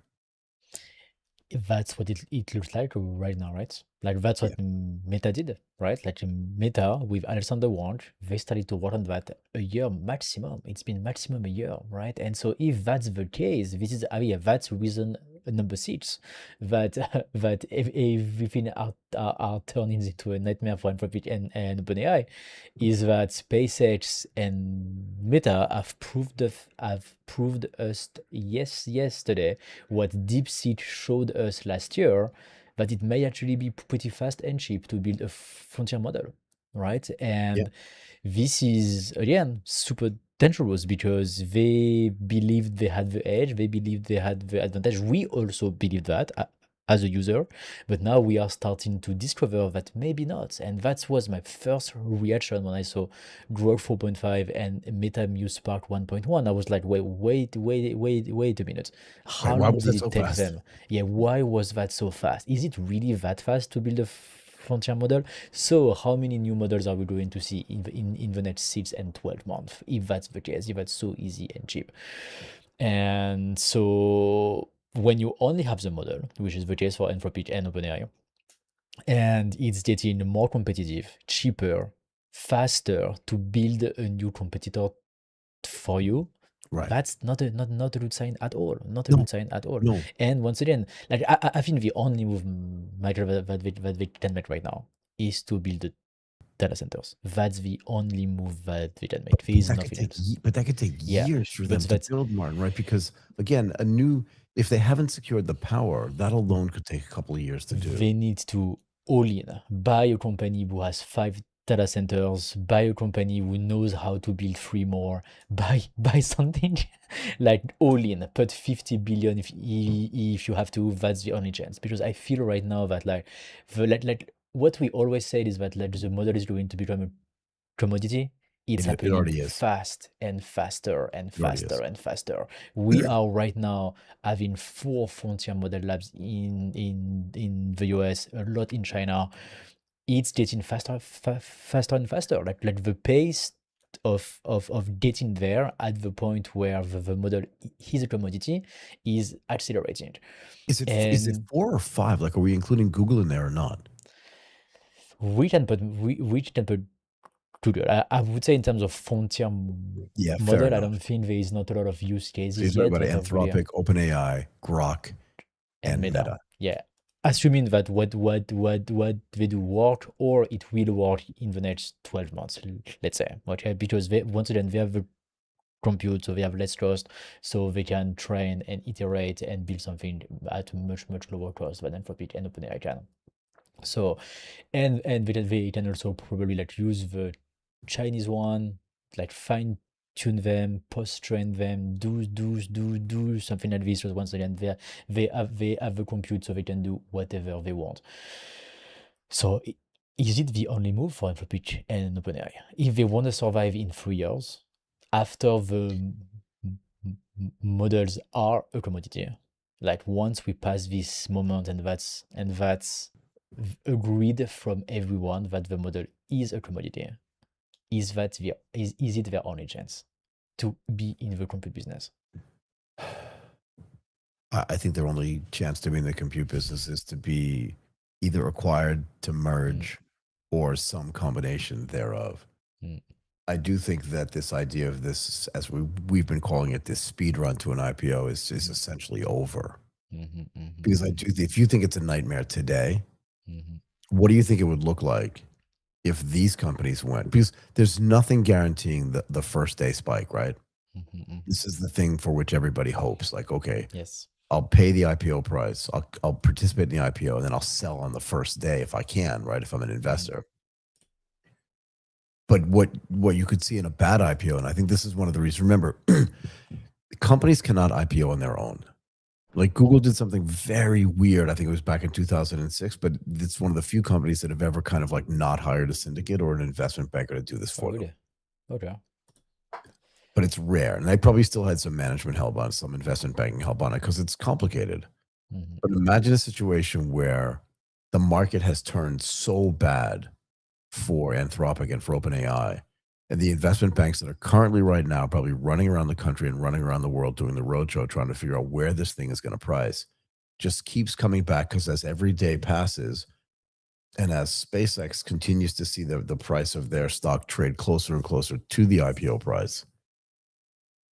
That's what it looks like right now, right? Like that's Yeah. what Meta did, right? Like Meta with Alexander Wang, they started to work on that a year maximum. It's been maximum a year, right? And so if that's the case, this is yeah, that's reason number seats, that that if everything are turning into a nightmare for Anthropic and OpenAI, is that SpaceX and Meta have proved us yesterday what DeepSeek showed us last year, that it may actually be pretty fast and cheap to build a frontier model, right? Yeah. And this is again super dangerous because they believed they had the edge, they believed they had the advantage. We also believe that as a user, but now we are starting to discover that maybe not. And that was my first reaction when I saw Grok 4.5 and Meta Muse Spark 1.1. I was like, wait a minute. Right. How Why long was did that so it take fast? them? Yeah, why was that so fast? Is it really that fast to build a frontier model? So how many new models are we going to see in the next 6 and 12 months, if that's the case, if that's so easy and cheap? And so when you only have the model, which is the case for Anthropic and OpenAI, and it's getting more competitive, cheaper, faster to build a new competitor for you, Right. that's not a good sign at all. Not a No, good sign at all. no. And once again, like I think the only move Microsoft that they can make right now is to build the data centers. That's the only move that they can make. There But is that could nothing take else. but that could take Yeah, years for but them to that's build, Martin, right? Because again, if they haven't secured the power, that alone could take a couple of years to do. they need to all in, buy a company who has 5 data centers, buy a company who knows how to build 3 more, buy something like all in, put 50 billion if you have to. That's the only chance, because I feel right now that like what we always said is that like the model is going to become a commodity. It's It happening already is. fast and faster and It already faster is. and faster. We are right now having 4 frontier model labs in the US, a lot in China. It's getting faster and faster. Like the pace of getting there at the point where the model is a commodity is accelerating. Is it And 4 or 5? Like, are we including Google in there or not? we can put Google. I would say in terms of frontier Yeah, fair model, I enough. don't think there is not a lot of use So you're cases talking yet about that have really Anthropic, OpenAI, Grok, and and Meta. Meta. Yeah. Assuming that what they do work, or it will work in the next 12 months, let's say. Okay, because they, once again, they have the compute, so they have less cost, so they can train and iterate and build something at a much lower cost than Anthropic and OpenAI can. So and they can also probably like use the Chinese one, like fine tune them, post train them, do something like this. So once again, they have the compute, so they can do whatever they want. So is it the only move for Anthropic and OpenAI? If they want to survive in 3 years, after the models are a commodity, like once we pass this moment, and that's agreed from everyone that the model is a commodity, is it their only chance to be in the compute business? I think their only chance to be in the compute business is to be either acquired, to Mm, merge, or some combination thereof. mm, I do think that this idea of this, as we've been calling it, this speed run to an IPO is mm, essentially over. mhm, mhm, Because I mhm, do, if you think it's a nightmare today, mhm, what do you think it would look like if these companies went? Because there's nothing guaranteeing the first day spike, right? mhm, mhm. This is the thing for which everybody hopes. Like, okay, Yes. I'll pay the IPO price, I'll participate in the IPO, and then I'll sell on the first day if I can, right? If I'm an Mhm, investor. But what you could see in a bad IPO, and I think this is one of the reasons. Remember, companies cannot IPO on their own. Like Google did something very weird. I think it was back in 2006, but it's one of the few companies that have ever kind of like not hired a syndicate or an investment banker to do this oh for them. really? Okay. But it's rare, and they probably still had some management help on it, some investment banking help on it because it's complicated. Mhm, But imagine a situation where the market has turned so bad for Anthropic and for OpenAI, and the investment banks that are currently right now probably running around the country and running around the world doing the roadshow trying to figure out where this thing is going to price, just keeps coming back because as every day passes and as SpaceX continues to see the price of their stock trade closer and closer to the IPO price,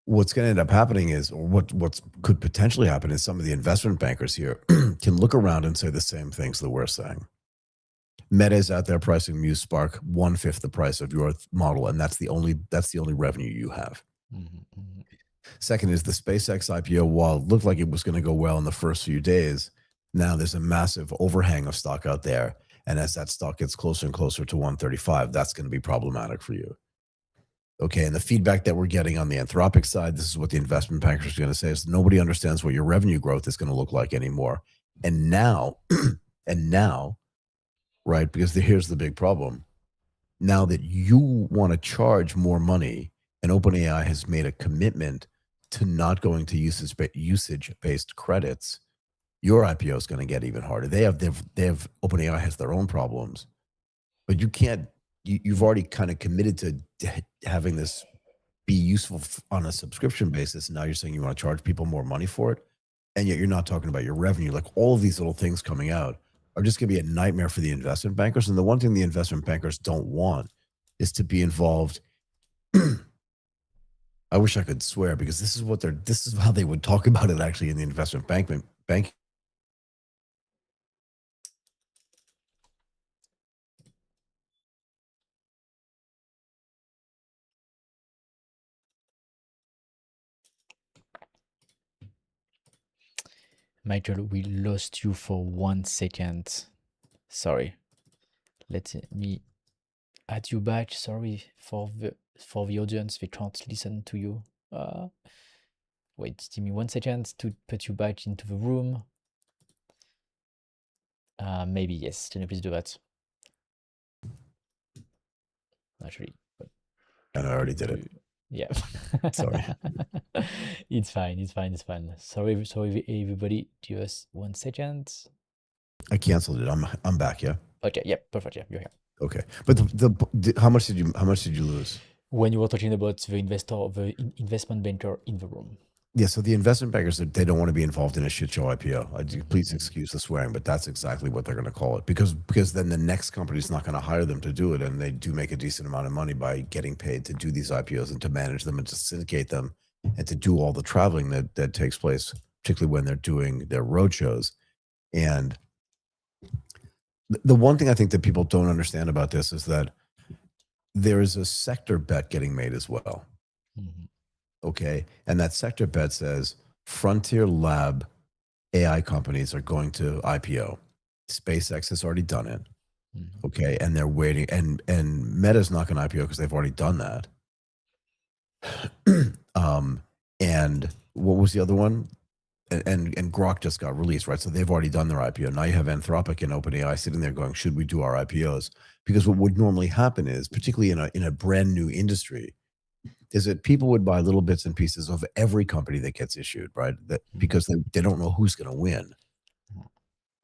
what's going to end up happening is, or what could potentially happen is, some of the investment bankers here can look around and say the same things that we're saying. Meta is out there pricing Muse Spark 1/5 the price of your model, and that's the only revenue you have. Second is the SpaceX IPO. While it looked like it was going to go well in the first few days, now there's a massive overhang of stock out there, and as that stock gets closer and closer to 135, that's going to be problematic for you. Okay, and the feedback that we're getting on the Anthropic side, this is what the investment bankers are going to say, is nobody understands what your revenue growth is going to look like anymore. And now, right, because here's the big problem. Now that you want to charge more money, and OpenAI has made a commitment to not going to usage-based credits, your IPO is going to get even harder. OpenAI has their own problems, but you can't. You've already kind of committed to having this be useful on a subscription basis. And now you're saying you want to charge people more money for it, and yet you're not talking about your revenue. Like, all of these little things coming out are just going to be a nightmare for the investment bankers. And the one thing the investment bankers don't want is to be involved. I wish I could swear, because this is how they would talk about it actually in the investment bank. Michael, we lost you for 1 second. Sorry. Let me add you back. Sorry for the audience. They can't listen to you. Wait, give me 1 second to put you back into the room. Maybe yes. Can you please do that? Actually, And I already did it. yeah. Sorry. It's fine. It's fine. It's fine. Sorry, everybody. Give us 1 second. I canceled it. I'm back. Yeah. Okay. Yeah. Perfect. Yeah, you're here. Okay. But how much did you lose? When you were talking about the investment banker in the room. Yeah, so the investment bankers, they don't want to be involved in a shit show IPO. Please excuse the swearing, but that's exactly what they're going to call it, because then the next company is not going to hire them to do it, and they do make a decent amount of money by getting paid to do these IPOs and to manage them and to syndicate them and to do all the traveling that takes place, particularly when they're doing their roadshows. And the one thing I think that people don't understand about this is that there is a sector bet getting made as well. Okay. And that sector bet says frontier lab AI companies are going to IPO. SpaceX has already done it. Okay. And they're waiting. And Meta's not going to IPO because they've already done that. And what was the other one? And Grok just got released, right? So they've already done their IPO. Now you have Anthropic and OpenAI sitting there going, should we do our IPOs? Because what would normally happen is, particularly in a brand new industry, is that people would buy little bits and pieces of every company that gets issued, right? Because they don't know who's going to win.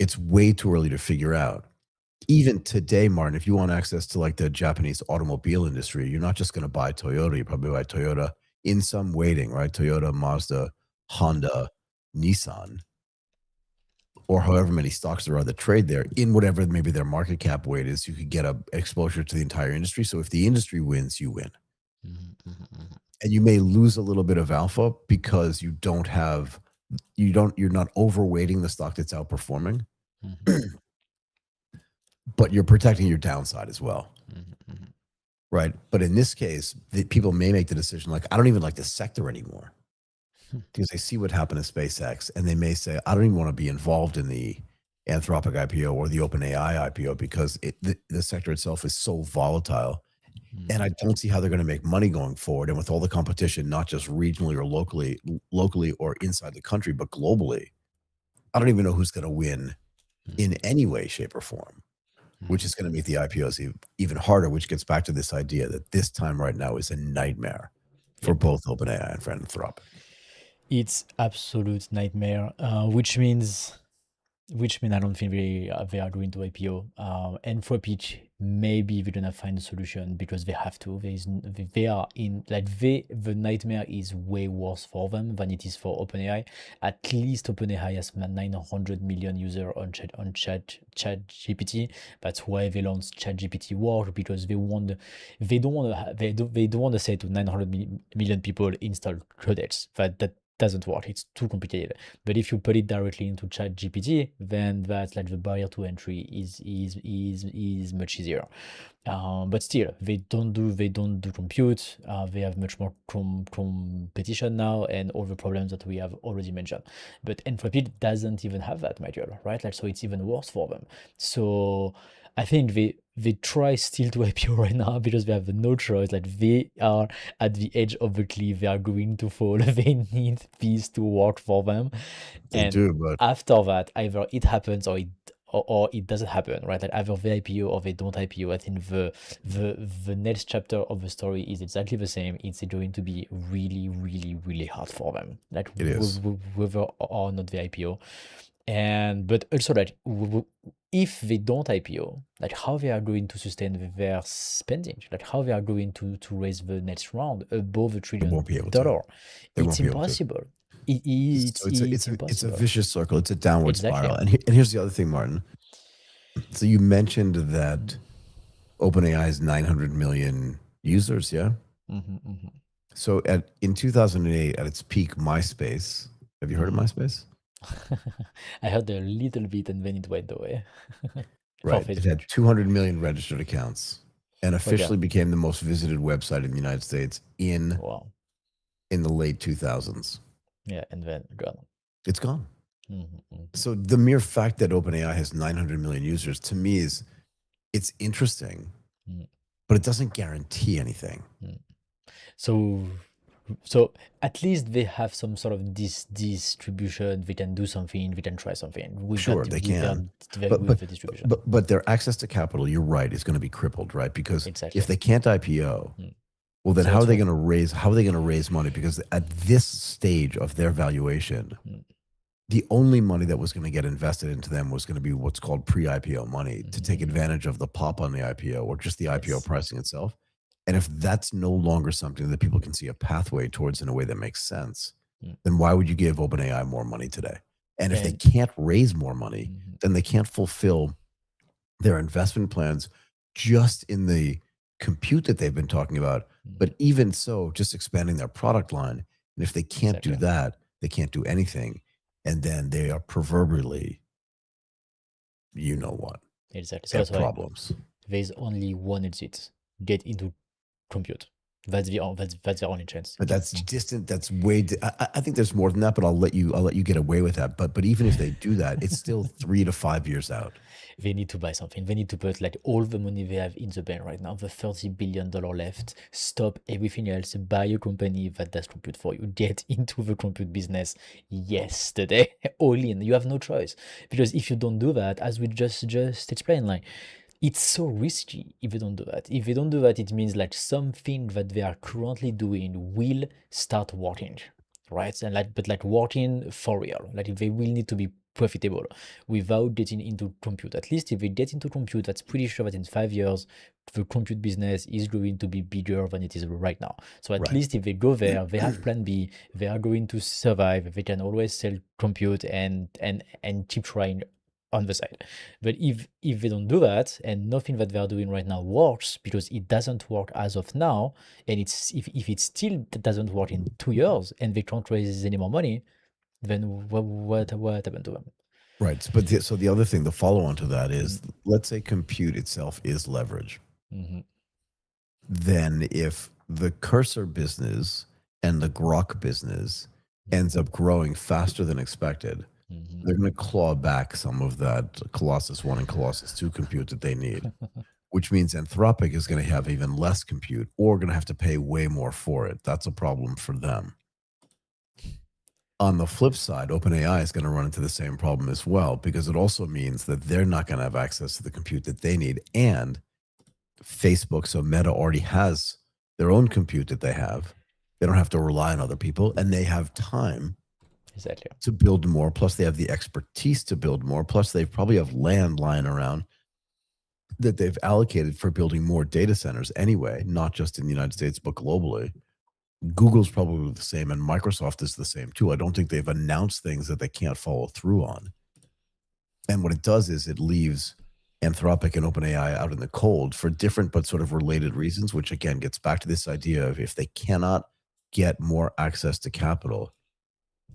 It's way too early to figure out. Even today, Martin, if you want access to like the Japanese automobile industry, you're not just going to buy Toyota. You probably buy Toyota in some weighting, right? Toyota, Mazda, Honda, Nissan, or however many stocks there are that trade there, in whatever maybe their market cap weight is. You could get a exposure to the entire industry. So if the industry wins, you win. And you may lose a little bit of alpha because you're not overweighting the stock that's outperforming, but you're protecting your downside as well. Right. But in this case, people may make the decision, like, I don't even like the sector anymore, because they see what happened to SpaceX, and they may say, I don't even want to be involved in the Anthropic IPO or the OpenAI IPO, because the sector itself is so volatile. And I don't see how they're going to make money going forward. And with all the competition, not just regionally or locally or inside the country, but globally, I don't even know who's going to win in any way, shape, or form, which is going to make the IPOs even harder, which gets back to this idea that this time right now is a nightmare for both OpenAI and for Anthropic. It's absolute nightmare, which means Which mean I don't think they are going to IPO. Anthropic, maybe they're gonna find a solution because they have to. They are in like the nightmare is way worse for them than it is for OpenAI. At least OpenAI has 900 million users on Chat GPT. That's why they launched Chat GPT World, because they don't want to they don't want to say to 900 million people install credits. That doesn't work. It's too complicated. But if you put it directly into Chat GPT, then that's like the barrier to entry is much easier. But still, they don't do compute. They have much more competition now, and all the problems that we have already mentioned. But Anthropic doesn't even have that, Michael, right? Like, so it's even worse for them. So I think they try still to IPO right now because they have no choice. Like, they are at the edge of the cliff. They are going to fall. They need this to work for them. They And do, but after that, either it happens or it doesn't happen, right? Like, either they IPO or they don't IPO. I think the next chapter of the story is exactly the same. It's going to be really, really, really hard for them. Like, it is. whether or not they IPO. And but also, like, if they don't IPO, like, how they are going to sustain their spending, like how they are going to raise the next round above a They trillion won't be able to. dollar. They It's won't be able to. impossible. So It's it's a impossible. vicious circle. It's a downward Exactly. spiral. And here's the other thing, Martin. So you mentioned that OpenAI has 900 million users, yeah? Hmm, hmm, So in 2008, at its peak, MySpace. Have you heard of hmm. MySpace? I heard a little bit and then it went away for Right. It Facebook. had 200 million registered accounts and Okay. officially became the most visited website in the United States Wow. in the late 2000s. Yeah, and then gone. It's gone. Hmm, hmm, So the mere fact that OpenAI has 900 million users to me is it's interesting, hmm, but it doesn't guarantee anything. hmm. So so at least they have some sort of distribution. They can do something. They can try something with Sure, they can, but with the distribution. but their access to capital, you're right, is going to be crippled, right? Because if Exactly. they can't IPO, Mm. well, then So that's why. how are they going to raise money? Because at this stage of their valuation, Mm, the only money that was going to get invested into them was going to be what's called pre-IPO money to take mhm. advantage of the pop on the IPO or just the IPO Yes. pricing itself. And if that's no longer something that people can see a pathway towards in a way that makes sense, Mm. then why would you give OpenAI more money today? And if they And can't raise more money, mhm, then they can't fulfill their investment plans just in the compute that they've been talking about. mhm. But even so, just expanding their product line. And if they can't do Exactly. that, they can't do anything. And then they are proverbially, you know what, Exactly. they So have that's why problems. there's only one exit: get into compute. That's the only chance. But that's distant. That's way. I think there's more than that. But I'll let you get away with that. But even if they do that, it's still 3 to 5 years out. They need to buy something. They need to put like all the money they have in the bank right now, the $30 billion left. Stop everything else. Buy a company that does compute for you. Get into the compute business yesterday. All in. You have no choice. Because if you don't do that, as we just explained, like, it's so risky if they don't do that. If they don't do that, it means like something that they are currently doing will start working, right? And like, but like working for real. Like, they will need to be profitable without getting into compute. At least if they get into compute, that's pretty sure that in 5 years, the compute business is going to be bigger than it is right now. So at Right. least if they go there, they have plan B, they are going to survive, they can always sell compute and keep trying on the side. But if they don't do that and nothing that they are doing right now works because it doesn't work as of now, and it's if it still doesn't work in 2 years and they can't raise any more money, then what happened to them? Right. But so the other thing, the follow on to that Mm, is, let's say compute itself is leverage. mhm, Then if the cursor business and the grok business ends up growing faster than expected, mhm. they're going to claw back some of that Colossus 1 and Colossus 2 compute that they need, which means Anthropic is going to have even less compute or going to have to pay way more for it. That's a problem for them. On the flip side, OpenAI is going to run into the same problem as well, because it also means that they're not going to have access to the compute that they need. And Facebook, so Meta already has their own compute that they have. They don't have to rely on other people, and they have time Exactly. to build more. Plus, they have the expertise to build more. Plus, they probably have land lying around that they've allocated for building more data centers anyway, not just in the United States, but globally. Google's probably the same, and Microsoft is the same too. I don't think they've announced things that they can't follow through on. And what it does is it leaves Anthropic and OpenAI out in the cold for different but sort of related reasons, which again gets back to this idea of if they cannot get more access to capital,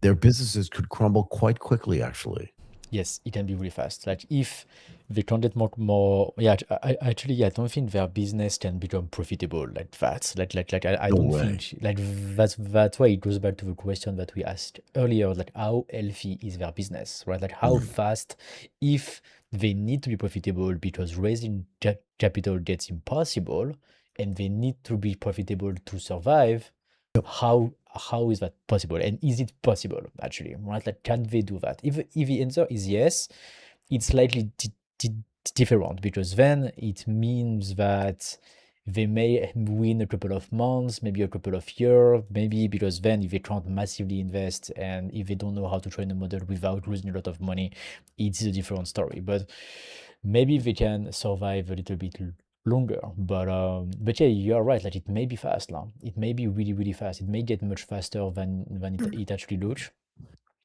their businesses could crumble quite quickly, actually. Yes, it can be really fast. Like if they can't get more, yeah. Actually, yeah, I don't think their business can become profitable like that. I No don't way. think like that's why it goes back to the question that we asked earlier, like how healthy is their business, right? Like how Mm. fast, if they need to be profitable because raising capital gets impossible, and they need to be profitable to survive, how is that possible, and is it possible actually, right? Like can they do that? If the answer is yes, it's slightly different, because then it means that they may win a couple of months, maybe a couple of years, maybe, because then if they can't massively invest and if they don't know how to train a model without losing a lot of money, it's a different story. But maybe they can survive a little bit longer. But yeah, you are right. Like it may be fast now. It may be really, really fast. It may get much faster than it actually looks.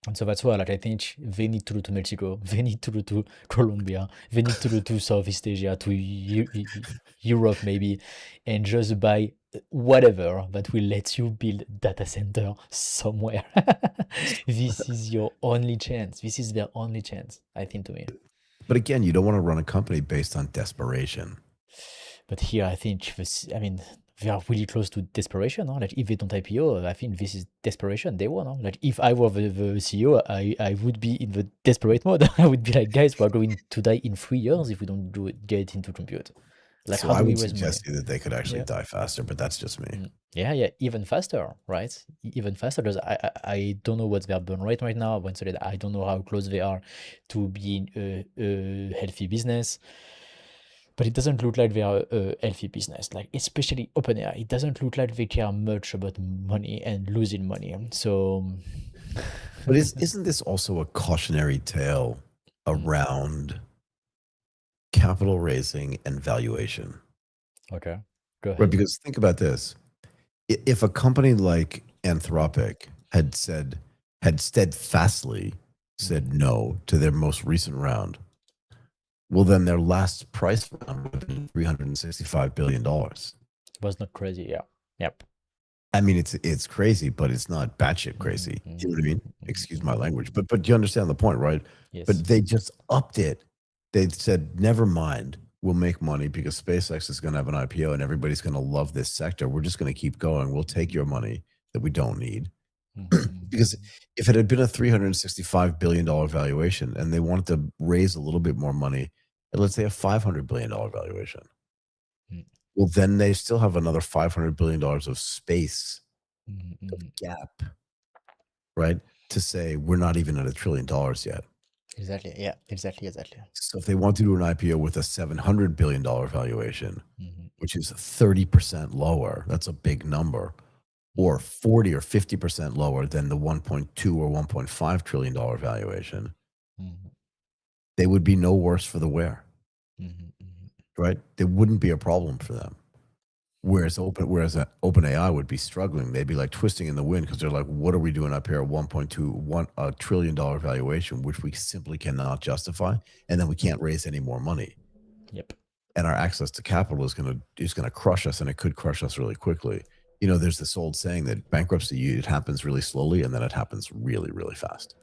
And so that's why, like, I think they need to go to Mexico, they need to go to Colombia, they need to go to Southeast Asia, to Europe maybe, and just buy whatever that will let you build data center somewhere. This is your only chance. This is their only chance, I think, to me. But again, you don't want to run a company based on desperation. But here, I think this, I mean, they are really close to desperation. Huh? Like if they don't IPO, I think this is desperation. They won. Huh? Like if I were the CEO, I would be in the desperate mode. I would be like, guys, we're going to die in 3 years if we don't get into compute. Like So how I do we would raise money? suggest to you that they could actually Yeah. die faster, but that's just me. Yeah, yeah, even faster, right? Even faster, because I don't know what's their burn rate right now. Once again, I don't know how close they are to being a healthy business. But it doesn't look like they are a healthy business, like especially OpenAI. It doesn't look like they care much about money and losing money. So, But isn't this also a cautionary tale around capital raising and valuation? okay, go Right, ahead. because think about this. If a company like Anthropic had steadfastly said no to their most recent round, well, then their last price round would have been $365 billion. It was not crazy, yeah. Yep. I mean, it's crazy, but it's not batshit crazy. You know what I mean? Excuse my language, but you understand the point, right? Yes. But they just upped it. They said, never mind, we'll make money because SpaceX is going to have an IPO and everybody's going to love this sector. We're just going to keep going. We'll take your money that we don't need. Because if it had been a $365 billion valuation and they wanted to raise a little bit more money at, let's say, a $500 billion valuation, well, then they still have another $500 billion of space, of gap, right? To say we're not even at $1 trillion yet. Exactly. Yeah. Exactly. Exactly. So if they want to do an IPO with a $700 billion valuation, which is 30% lower, that's a big number, or 40 or 50% lower than the 1.2 or $1.5 trillion valuation, they would be no worse for the wear, right? There wouldn't be a problem for them. Whereas OpenAI would be struggling. They'd be like twisting in the wind because they're like, what are we doing up here at $1.2 trillion valuation, which we simply cannot justify, and then we can't raise any more money. Yep. And our access to capital is gonna crush us, and it could crush us really quickly. You know, there's this old saying that bankruptcy, it happens really slowly, and then it happens really, really fast.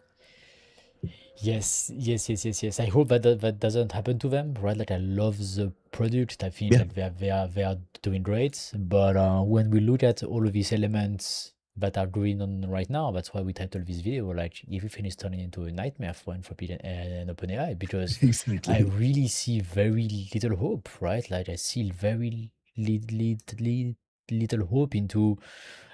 Yes, yes, yes, yes, yes. I hope that doesn't happen to them, right? Like I love the product. I think Yeah, like they are doing great. But when we look at all of these elements that are going on right now, that's why we titled this video like everything is turning into a nightmare for Anthropic and OpenAI, because I exactly. really see very little hope, right? Like I see very little hope into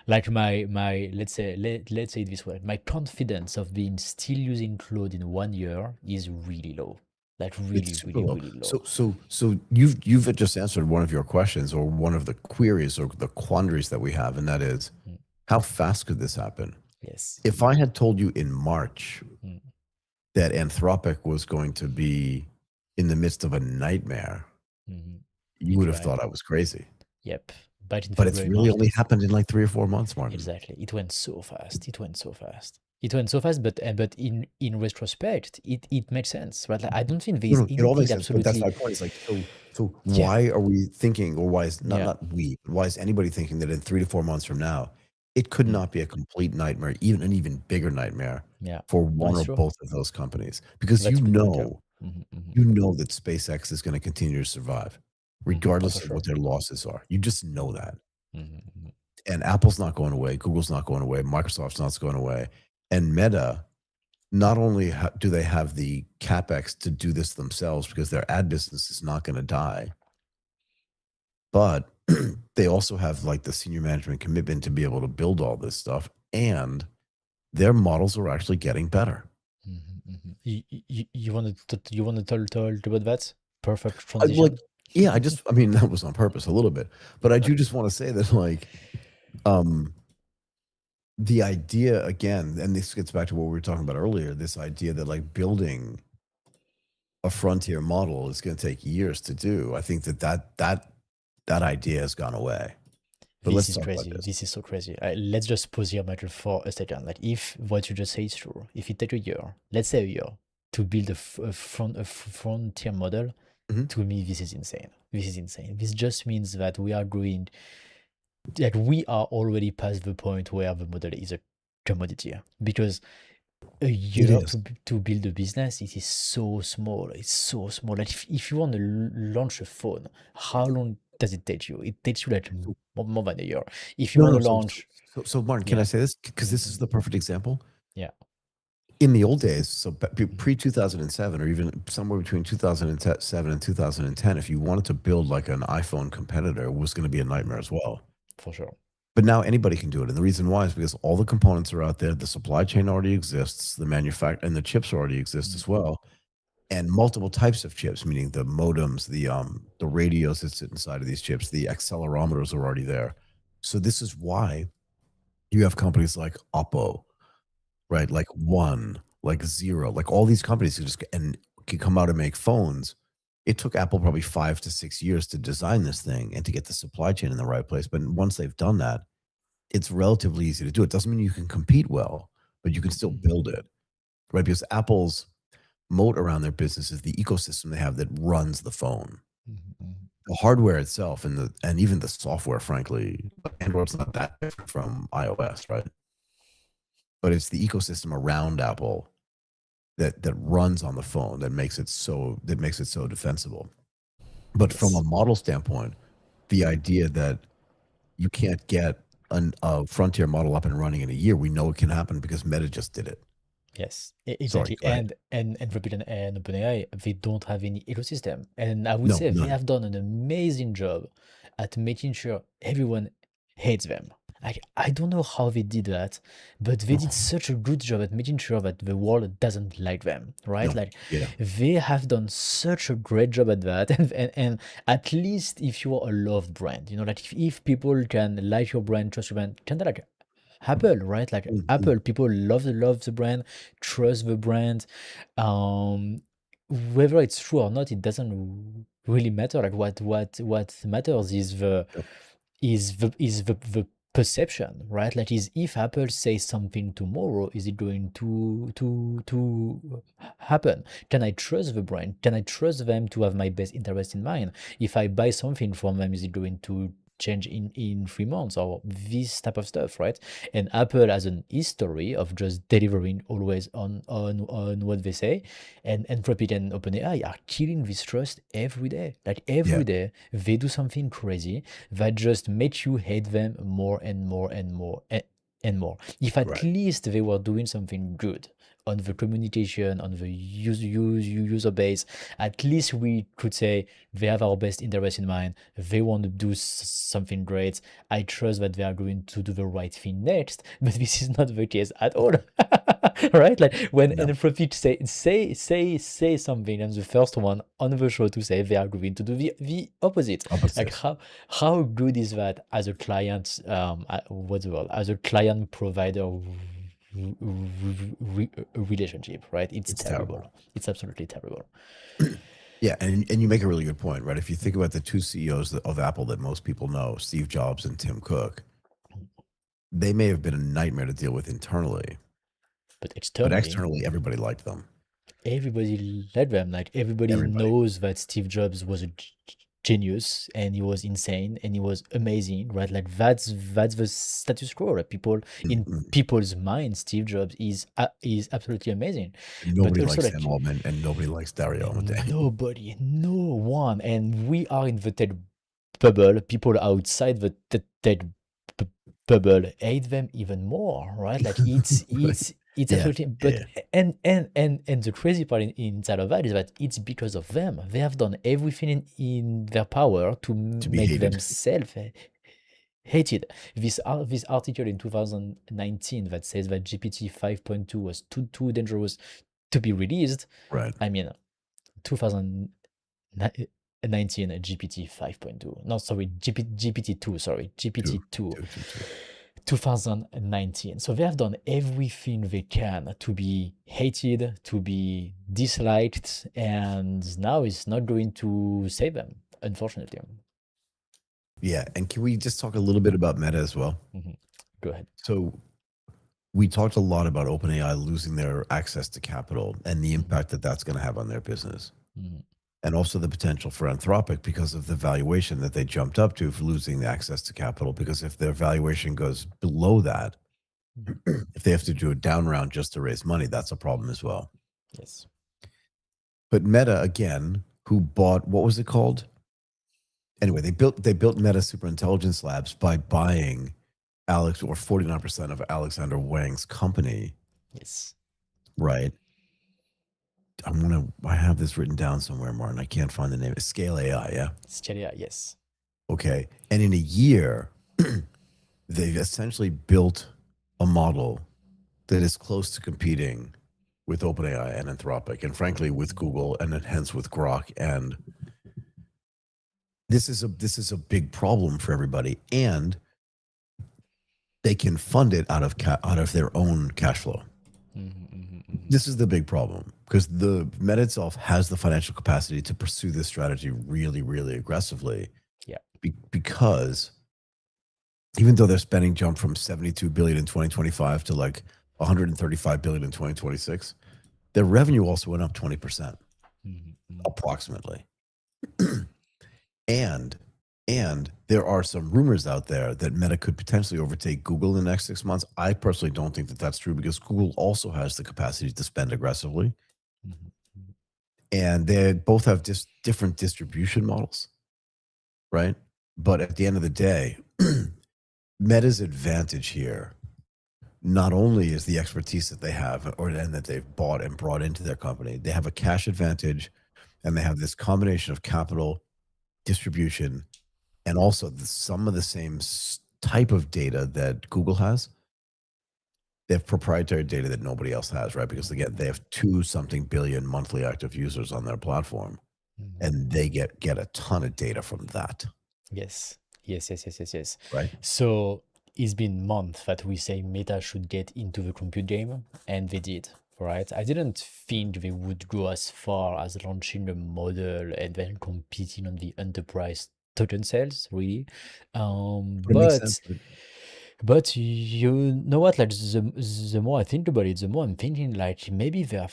like my let's say it this way, my confidence of being still using Claude in 1 year is really low, like It's really super really low. really low. So you've just answered one of your questions or one of the queries or the quandaries that we have, and that is, Mm. how fast could this happen? Yes. If I had told you in March Mm. that Anthropic was going to be in the midst of a nightmare, Mhm. you would You're have right. thought I was crazy. Yep. But in But it's February, really only March, happened in like 3 or 4 months, Martin. exactly. It went so fast. It went so fast. It went so fast, but in retrospect, it made sense, right? Like, I don't think No, there's no, it all anything makes sense, but that's absolutely. my point. It's like, so Yeah. why are we thinking, or why is Yeah. why is anybody thinking that in 3 to 4 months from now, it could Mm. not be a complete nightmare, even an even bigger nightmare Yeah. for No, one it's or true. both of those companies? Because That's a good point. Yeah. Mm-hmm, you know that SpaceX is gonna continue to survive oh, for regardless of what sure. their losses are. You just know that. Mm-hmm. And Apple's not going away, Google's not going away, Microsoft's not going away, and Meta, not only do they have the capex to do this themselves because their ad business is not going to die, but they also have like the senior management commitment to be able to build all this stuff, and their models are actually getting better. You want to tell about that? Perfect Like, transition. yeah, I mean, that was on purpose a little bit, but I do just want to say that, like, um, the idea again, and this gets back to what we were talking about earlier, this idea that like building a frontier model is going to take years to do. I think that idea has gone away. But This let's is talk about crazy. this. This is so crazy. Let's just pause here, Michael, for a second. Like, if what you just say is true, if it take a year, let's say a year, to build a frontier model, Mhm. to me, this is insane. This is insane. This just means that we are going, like, we are already past the point where the model is a commodity. Because a It year is. to build a business, it is so small. It's so small. Like, if you want to launch a phone, how long does it take you? It takes you like So, more than a year. If you no, want no. to launch, So, Martin, can I yeah, say this? Because this is mhm, the perfect example. yeah, In the old days, so mhm, pre 2007, or even somewhere between 2007 and 2010, if you wanted to build like an iPhone competitor, it was going to be a nightmare as well. for sure. But now anybody can do it. And the reason why is because all the components are out there, the supply chain already exists, the manufacture and the chips already exist as Mhm, well. And multiple types of chips, meaning the modems, the radios that sit inside of these chips, the accelerometers are already there. So this is why you have companies like Oppo, right? Like One, like Zero, like all these companies who just and can come out and make phones. It took Apple probably 5 to 6 years to design this thing and to get the supply chain in the right place. But once they've done that, it's relatively easy to do. It doesn't mean you can compete well, but you can still mhm, build it, right? Because Apple's moat around their business is the ecosystem they have that runs the phone. mhm, mhm. The hardware itself and even the software, frankly, Android's not that different from iOS, right? But it's the ecosystem around Apple that runs on the phone that makes it so defensible. But from a Yes, model standpoint, the idea that you can't get a frontier model up and running in a year, we know it can happen because Meta just did it. yes, Sorry, exactly. go ahead. And Anthropic and OpenAI, they don't have any ecosystem, and I would No, say they none. have done an amazing job at making sure everyone hates them. Like, I don't know how they did that, but they did No, such a good job at making sure that the world doesn't like them, right? no, Like, yeah, they have done such a great job at that, and at least if you are a loved brand, like, if people can like your brand, trust your brand, kind of like Apple, right? Like, mhm, Apple, people love the brand, trust the brand. Um, Whether it's true or not, it doesn't really matter. Like, what matters is yep, the perception, right? Like, is if Apple says something tomorrow, is it going to happen? Can I trust the brand? Can I trust them to have my best interest in mind? If I buy something from them, is it going to change in 3 months, or this type of stuff, right? And Apple has an history of just delivering always on what they say, and Anthropic and OpenAI are killing this trust every day. Like, yeah, every day they do something crazy that just makes you hate them more and more and more and more. If at right, least they were doing something good on the communication, on the user base, at least we could say they have our best interest in mind. They want to do something great. I trust that they are going to do the right thing next, but this is not the case at all. Right? Like, when no, Anthropic say something, and the first one on the show to say they are going to do the opposite. Like, opposite. how good is that as a client, what's the word, as a client provider relationship, right? It's It's terrible. terrible. It's absolutely terrible. Yeah, and you make a really good point, right? If you think about the two CEOs of Apple that most people know, Steve Jobs and Tim Cook, they may have been a nightmare to deal with internally, But but externally, externally, everybody liked them. everybody led them. Like everybody Everybody. knows that Steve Jobs was a genius and he was insane and he was amazing, right? Like that's the status quo. Right? People in Mhm. people's minds, Steve Jobs is absolutely amazing. But Nobody also likes Sam like Altman, and nobody likes Dario Amodei. nobody, no one, and we are in the tech bubble. People outside the tech bu- bubble hate them even more, right? Like Right. it's Yeah, absolutely. But yeah, and the crazy part inside of that is that it's because of them. They have done everything in their power to to be make hated. themselves hated. This article in 2019 that says that GPT 5.2 was too dangerous to be released. Right. I mean, 2019 GPT 5.2. No, sorry, GPT 2. Sorry, Two, GPT 2. two, two, two. 2019. So they have done everything they can to be hated, to be disliked, and now it's not going to save them, unfortunately. Yeah, and can we just talk a little bit about Meta as well? Mhm. Go ahead. So we talked a lot about OpenAI losing their access to capital and the impact that that's going to have on their business, Mhm. and also the potential for Anthropic because of the valuation that they jumped up to for losing the access to capital. Because if their valuation goes below that, Mhm. if they have to do a down round just to raise money, that's a problem as well. Yes. But Meta, again, who bought, what was it called? Anyway, they built Meta Superintelligence Labs by buying 49% of Alexander Wang's company, Yes. right? I have this written down somewhere, Martin. I can't find the name. Scale AI, yeah. Scalia, yes. Okay. And in a year, they've essentially built a model that is close to competing with OpenAI and Anthropic, and frankly with Google, and then hence with Grok. And this is a big problem for everybody. And they can fund it out of their own cash flow. This is the big problem, because the Meta itself has the financial capacity to pursue this strategy really, really aggressively. Yeah. Because even though their spending jumped from 72 billion in 2025 to like 135 billion in 2026, their revenue also went up 20%, approximately. and there are some rumors out there that Meta could potentially overtake Google in the next 6 months. I personally don't think that that's true, because Google also has the capacity to spend aggressively. And they both have just different distribution models, right? But at the end of the day, Meta's advantage here not only is the expertise that they have and that they've bought and brought into their company, they have a cash advantage, and they have this combination of capital, distribution, and also some of the same type of data that Google has. They have proprietary data that nobody else has, right? Because again, they have 2-something billion monthly active users on their platform, and they get a ton of data from that, Yes. Yes. right? So it's been months that we say Meta should get into the compute game, and they did, right? I didn't think they would go as far as launching a model and then competing on the enterprise token sales, really. But it makes sense. But you know what? Like the more I think about it, the more I'm thinking like maybe they are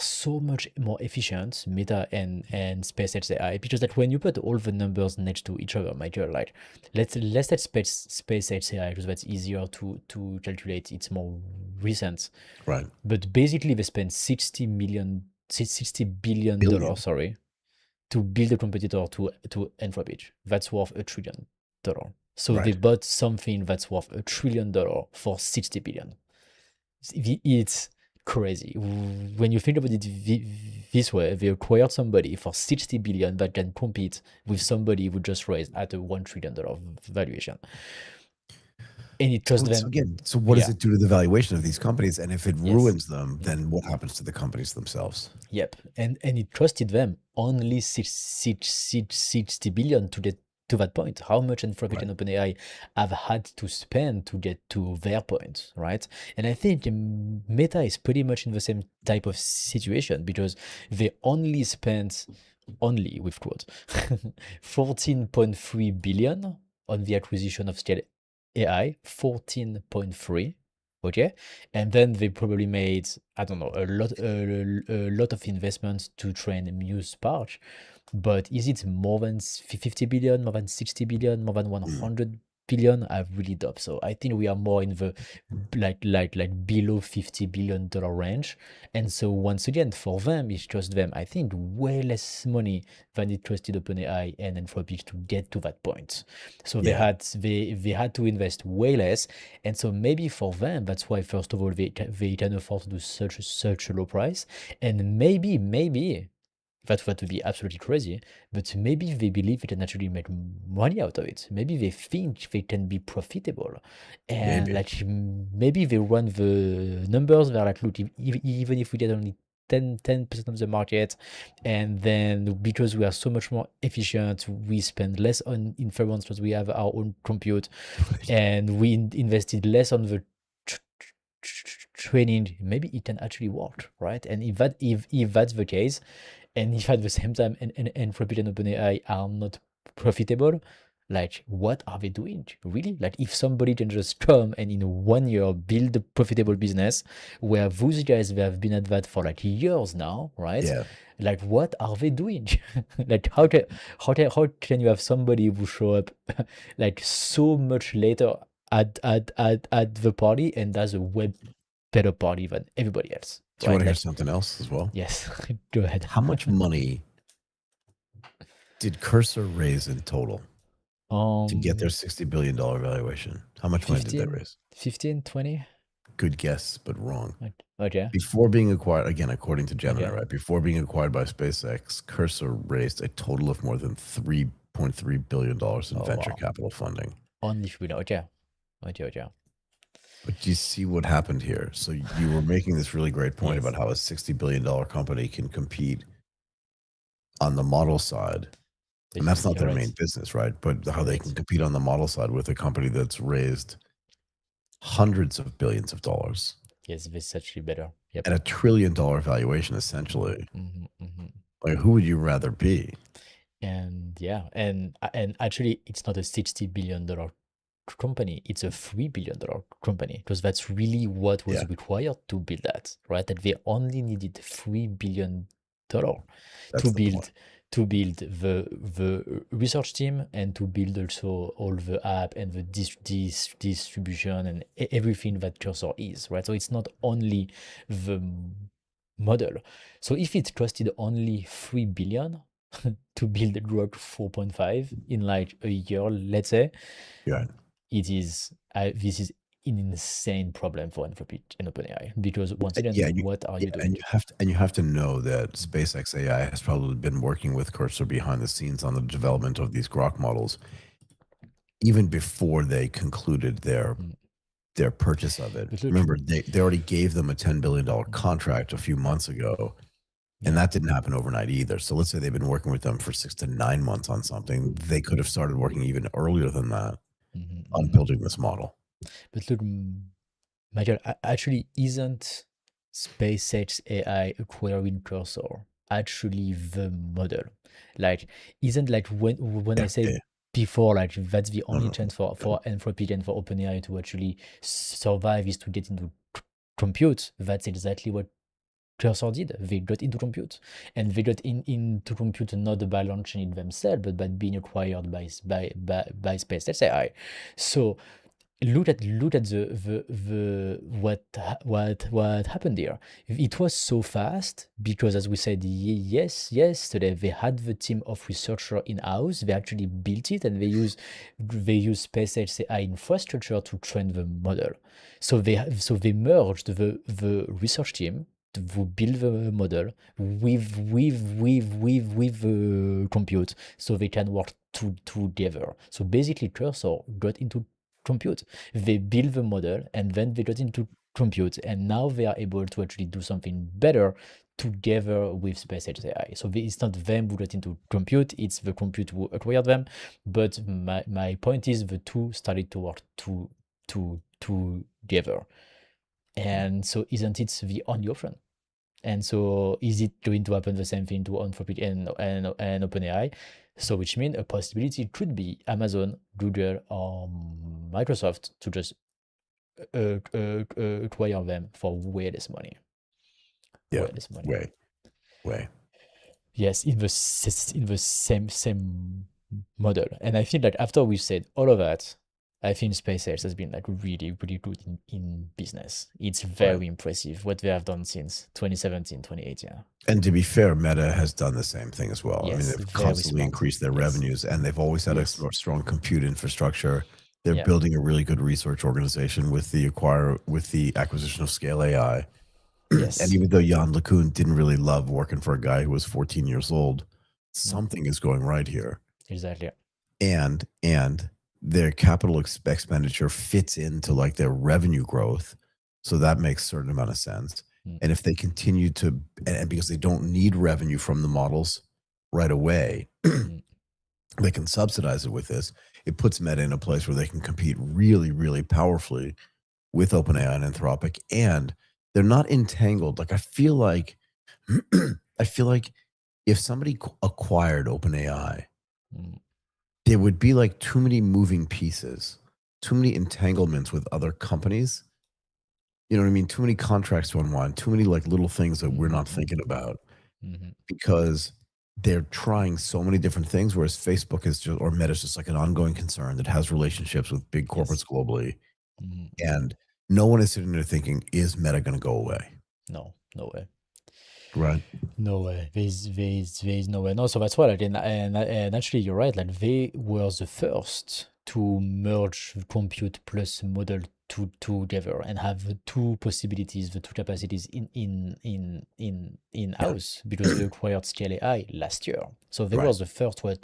so much more efficient, Meta and SpaceX AI, because like when you put all the numbers next to each other, Michael, like let's take SpaceX AI because that's easier to calculate. It's more recent, Right. but basically they spent 60 billion Billion. dollars, sorry, to build a competitor to Anthropic. That's worth $1 trillion. So they Right. bought something that's worth $1 trillion for 60 billion. It's crazy. When you think about it this way, they acquired somebody for 60 billion that can compete with somebody who just raised at a $1 trillion valuation. And it cost So them, again, so what does yeah, it do to the valuation of these companies? And if it yes. ruins them, then what happens to the companies themselves? Yep, and it costed them only 60 billion to to that point. How much Anthropic Right. and OpenAI have had to spend to get to their point, right? And I think Meta is pretty much in the same type of situation because they only spent, only with quote, 14.3 billion on the acquisition of scale AI, 14.3. Okay, and then they probably made, I don't know, a lot of investments to train Muse Spark. But is it more than 50 billion, more than 60 billion, more than Mm. 100 billion? I really doubt so. I think we are more in the like below $50 billion range. And so once again, for them, it cost them, I think, way less money than it costed OpenAI and Anthropic to get to that point. So Yeah. they had to invest way less. And so maybe for them, that's why first of all they can afford to do such a low price. And maybe that would be absolutely crazy, but maybe they believe they can actually make money out of it. Maybe they think they can be profitable, and Maybe. like maybe they run the numbers. They're like, look, even if we get only 10% of the market, and then because we are so much more efficient, we spend less on inference because we have our own compute, and we invested less on the training. Maybe it can actually work, right? And if that's the case, and if at the same time Anthropic and OpenAI are not profitable, like what are they doing? Really? Like if somebody can just come and in 1 year build a profitable business where those guys they have been at that for like years now, right? Yeah. Like what are they doing? Like how can you have somebody who show up like so much later at the party and does a way better party than everybody else, Do you want right? to hear Like something else as well? yes, go ahead. How much money did Cursor raise in total to get their Um, $60 billion valuation? How much money did they 15, raise? 15, 20. Good guess, but wrong. Okay, Before being acquired, again, according to Gemini, okay. right? Before being acquired by SpaceX, Cursor raised a total of more than $3.3 billion in Oh venture wow. capital funding. Only if we know. Okay, okay. But do you see what happened here? So you were making this really great point about Yes, how a $60 billion company can compete on the model side. but And that's not you're their right. main business, right? But how You're they can right. compete on the model side with a company that's raised hundreds of billions of dollars Yes, this is actually better. Yep. at $1 trillion valuation, Mm-hmm, essentially. mm-hmm, mm-hmm. Like, who would you rather be? And yeah, and actually, it's not a $60 billion company. It's a $3 billion company because that's really what was Yeah, required to build that, right? That they only needed $3 billion to that's the point. build the research team and to build also all the app and the distribution and everything that Cursor is, right? So it's not only the model. So if it costed only 3 billion to build Grok 4.5 in like a year, let's say, Yeah. it is this is an insane problem for Anthropic and OpenAI because once again, Yeah, what are you and doing? you have to know that SpaceX AI has probably been working with Cursor behind the scenes on the development of these Grok models even before they concluded Mm. their purchase of it. But look, Remember, they already gave them a $10 billion contract a few months ago, and yeah. that didn't happen overnight either. So let's say they've been working with them for 6 to 9 months on something. They could have started working even earlier than that Mhm, on mhm. building this model. But look, Michael, actually, isn't SpaceX AI acquiring Cursor actually the model? Like, isn't like when I Yeah, say yeah. before, like that's the No, only no, chance for no. Anthropic and for OpenAI to actually survive is to get into compute. That's exactly what Cursor did. They got into compute, and they got into compute not by launching it themselves, but by being acquired by SpaceX AI. So look at the what happened there. It was so fast because, as we said, yes, yesterday they had the team of researcher in house. They actually built it, and they use SpaceX AI infrastructure to train the model. So they merged the research team to build the model with the compute, so they can work together. So basically, Cursor got into compute. They build the model and then they got into compute, and now they are able to actually do something better together with SpaceX AI. So it's not them who got into compute, it's the compute who acquired them. But my point is the two started to work together. And so isn't it the only option? And so is it going to happen the same thing to Anthropic and OpenAI? So which means a possibility could be Amazon, Google, or Microsoft to just acquire them for way less money. Yeah, Way less money. way. Yes, in the same model. And I think that after we've said all of that, I think SpaceX has been like really, really good in business. It's very Right. impressive what they have done since 2017, 2018. And to be fair, Meta has done the same thing as well. I mean, Yes, they've very constantly smart. increased their Yes, revenues, and they've always had a yes, strong compute infrastructure. They're yeah, building a really good research organization with the acquisition of Scale AI. And yes, even though Jan LeCun didn't really love working for a guy who was 14 years old, mm, something is going right here. exactly. And their capital expenditure fits into like their revenue growth, so that makes a certain amount of sense. Mm, And if they continue to, and because they don't need revenue from the models right away, mm, they can subsidize it with this. It puts Meta in a place where they can compete really, really powerfully with OpenAI and Anthropic, and they're not entangled. Like I feel like if somebody acquired OpenAI, mm, there would be like too many moving pieces, too many entanglements with other companies. You know what I mean? Too many contracts to unwind, too many like little things that we're not thinking about mhm. because they're trying so many different things. Whereas Facebook is just, or Meta is just like an ongoing concern that has relationships with big corporates Yes. globally. Mhm. And no one is sitting there thinking, is Meta going to go away? No, no way. Right. No way. There is no way. No, so that's why, like, and actually, you're right. Like, they were the first to merge compute plus model together and have the two possibilities, the two capacities in Yeah. house because they acquired Scale AI last year. So they were Right. the first one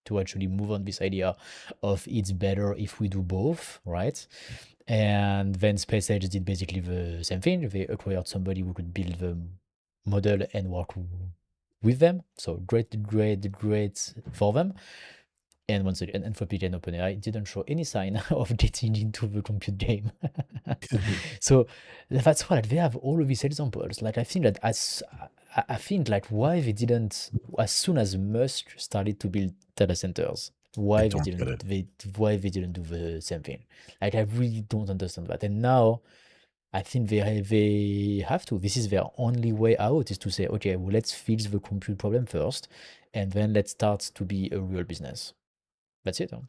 to actually move on this idea of it's better if we do both, right? And then SpaceX did basically the same thing. They acquired somebody who could build the model and work with them. So great for them. And once again, Anthropic and OpenAI didn't show any sign of getting into the compute game. So that's why like, they have all of these examples. Like I think that I think like why they didn't as soon as Musk started to build data centers, I why they don't get didn't it. they why they didn't do the same thing. Like I really don't understand that. And now I think they have to. This is their only way out is to say, okay, well, let's fix the compute problem first, and then let's start to be a real business. That's it. Huh?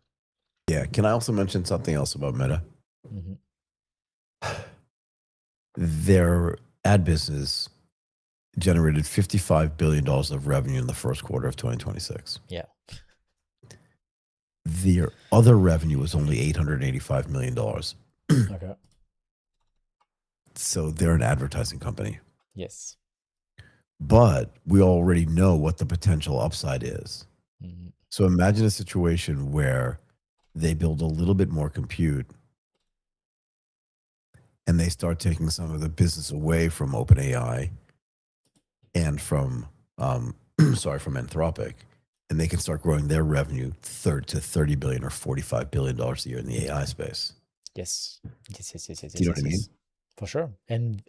Yeah. Can I also mention something else about Meta? Hmm. Their ad business generated $55 billion of revenue in the first quarter of 2026. Yeah. Their other revenue was only $885 million. Okay. So they're an advertising company. Yes. But we already know what the potential upside is. Hmm. So imagine a situation where they build a little bit more compute and they start taking some of the business away from OpenAI and from from Anthropic, and they can start growing their revenue third to 30 billion or $45 billion a year in the AI space. Yes. Yes. Do you know what I mean? For sure. And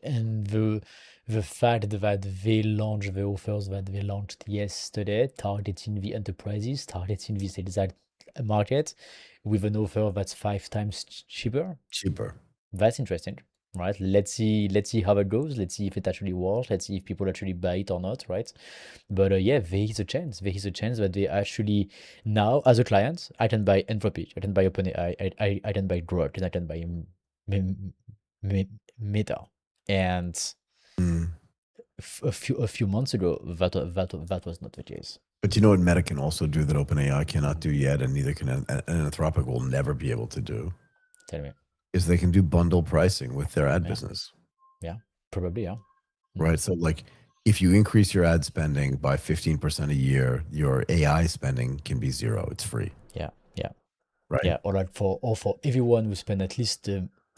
the fact that they launched the offers that they launched yesterday, targeting the enterprises, targeting this exact market with an offer that's 5 times cheaper. Cheaper. That's interesting, right? Let's see how it goes. Let's see if it actually works. Let's see if people actually buy it or not, right? But yeah, there is a chance. There is a chance that they actually now, as a client, I can buy Anthropic, I can buy OpenAI, I can buy Grok, and I can buy Meta. And Mm. a few months ago, that was not the case. But you know what Meta can also do that OpenAI cannot do yet, and neither can and Anthropic will never be able to do, Tell me. is they can do bundle pricing with their ad Yeah, business. yeah, probably, yeah. Right. So like if you increase your ad spending by 15% a year, your AI spending can be zero. It's free. Yeah, yeah. Right. Yeah, or like for everyone who spend at least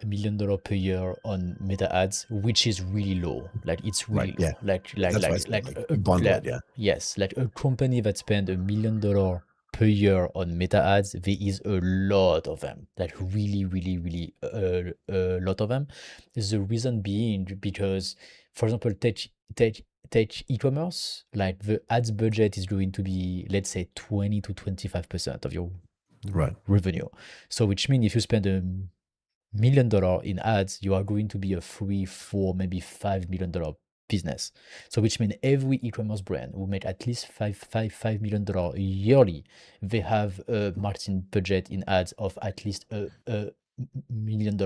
$1 million per year on Meta ads, which is really low. Like it's Right. really Yeah. low. That's why I said like you bundle it. Yeah. Yes, like a company that spend $1 million per year on Meta ads, there is a lot of them. Like really, really, really a lot of them. The reason being because, for example, tech tech e-commerce, like the ads budget is going to be, let's say, 20 to 25% of your Right. revenue. So which means if you spend $1 million in ads, you are going to be a 3, 4, maybe $5 million business. So which means every e-commerce brand will make at least $5 million yearly. They have a marketing budget in ads of at least a $1 million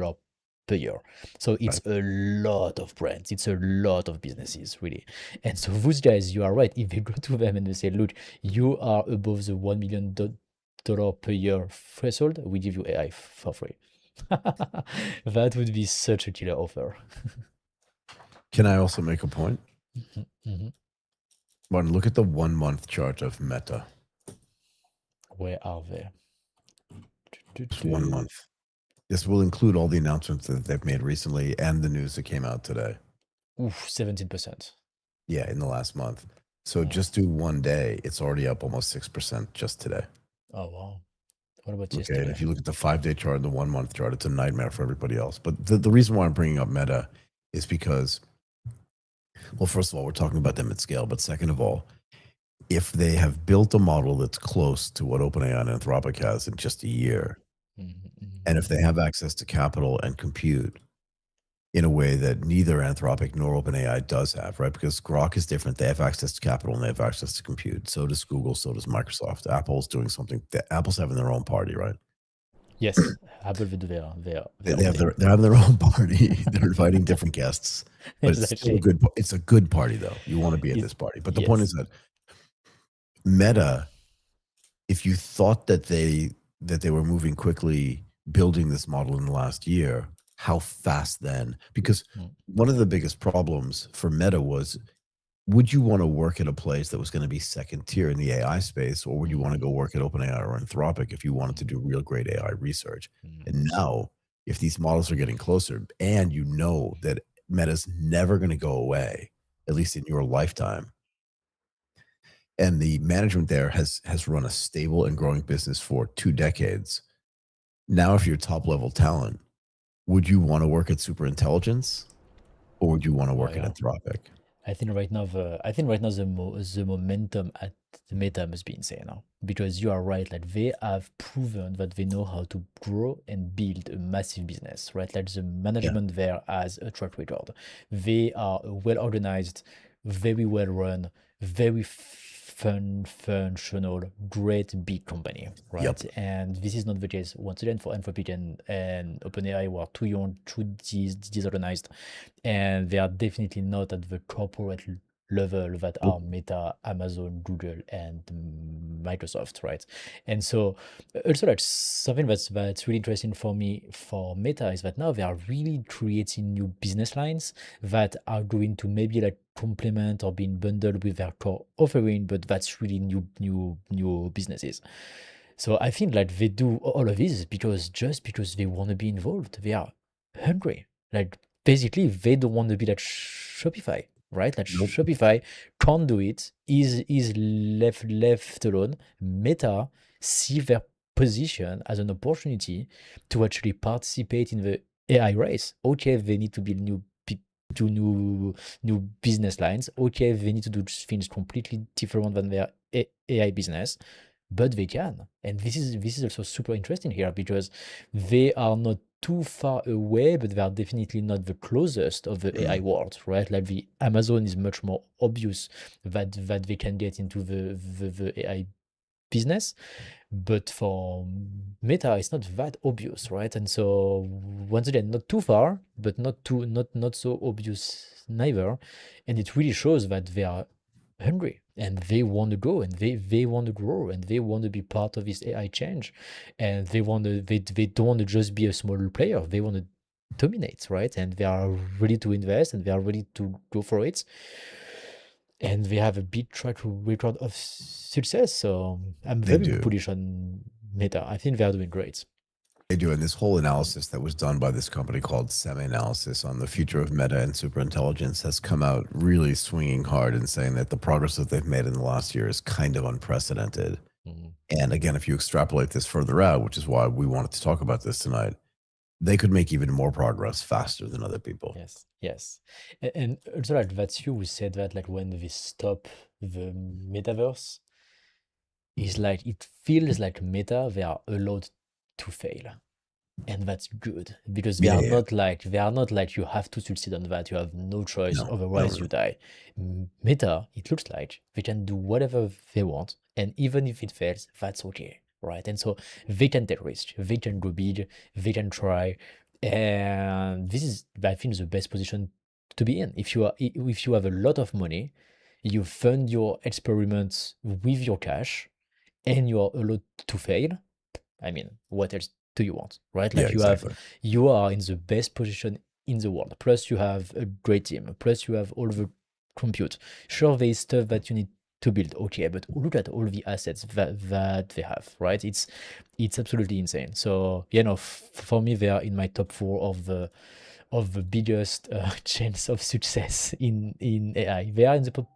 per year. So it's Right. a lot of brands. It's a lot of businesses, really. And so those guys, you are right. If they go to them and they say, look, you are above the $1 million per year threshold, we give you AI for free. That would be such a killer offer. Can I also make a point? Mhm, mhm. Martin, look at the 1 month chart of Meta. Where are they? Just 1 month. This will include all the announcements that they've made recently and the news that came out today. Oof, 17%. Yeah, in the last month. So Oh, just do one day, it's already up almost 6% just today. oh wow. What about Okay, and yesterday? if you look at the 5-day chart and the 1 month chart, it's a nightmare for everybody else. But the reason why I'm bringing up Meta is because, well, first of all, we're talking about them at scale. But second of all, if they have built a model that's close to what OpenAI and Anthropic has in just a year, Mhm, mhm, and if they have access to capital and compute in a way that neither Anthropic nor OpenAI does have, right? Because Grok is different. They have access to capital and they have access to compute. So does Google, so does Microsoft. Apple's doing something. Apple's having their own party, right? Yes, Apple will do their They own have thing. they're having their own party. They're inviting different guests, but it's still a Exactly. good it's a good party though. You want to be at It, this party. But the point is yes. that Meta, if you thought that they were moving quickly building this model in the last year, how fast then? Because Mm, one of the biggest problems for Meta was, would you want to work at a place that was going to be second tier in the AI space, or would you want to mhm, go work at OpenAI or Anthropic if you wanted to mm, do real great AI research? mm. And now, if these models are getting closer, and you know that Meta's never going to go away, at least in your lifetime, and the management there has run a stable and growing business for 2 decades. Now, if you're top level talent, would you want to work at Superintelligence, or would you want to Oh work at yeah. Anthropic? I think right now the momentum at the Meta must be insane now, because you are right. Like they have proven that they know how to grow and build a massive business, right? Like the Yeah. management there has a track record. They are a well organized, very well run, very functional, great big company, Yep. right? And this is not the case once again for Anthropic and OpenAI, who are too young, too disorganized, and they are definitely not at the corporate level that Nope. are Meta, Amazon, Google, and Microsoft, right? And so also like something that's really interesting for me for Meta is that now they are really creating new business lines that are going to maybe like complement or being bundled with their core offering, but that's really new businesses. So I think like they do all of this because just because they want to be involved, they are hungry. Like basically they don't want to be like Shopify, right? Like Nope. Shopify can't do it, is left alone. Meta see their position as an opportunity to actually participate in the AI race. Okay, they need to build do new business lines. Okay, they need to do things completely different than their AI business, but they can. And this is also super interesting here because they are not too far away, but they are definitely not the closest of the AI Mm. world, right? Like the Amazon is much more obvious that they can get into the AI business, but for Meta, it's not that obvious, right? And so once again, not too far, but not so obvious neither. And it really shows that they are hungry and they want to go and they want to grow and they want to be part of this AI change. And they don't want to just be a small player. They want to dominate, right? And they are ready to invest and they are ready to go for it, and they have a big track record of success. So I'm They very do. bullish on Meta. I think they are doing great. They do. And this whole analysis that was done by this company called Semi-Analysis on the future of meta and superintelligence has come out really swinging hard and saying that the progress that they've made in the last year is kind of unprecedented. Mhm. And again, if you extrapolate this further out, which is why we wanted to talk about this tonight, they could make even more progress faster than other people. Yes, yes. And also like that's you who said that like when they stop the metaverse, is like it feels like meta they are allowed to fail. And that's good because Yeah, yeah. they are not like you have to succeed on that. You have no choice, No, no, otherwise no. you die. Meta, it looks like they can do whatever they want, and even if it fails, that's okay, right? And so they can take risk, they can go big, they can try, and this is, I think, the best position to be in. If you have a lot of money, you fund your experiments with your cash, and you are allowed to fail. I mean, what else do you want, right? Yeah, Like exactly. you are in the best position in the world. Plus, you have a great team. Plus, you have all the compute. Sure, there is stuff that you need to build. Okay, but look at all the assets that they have, right? It's absolutely insane. So, for me, they are in my top four of the biggest chance of success in AI. They are in the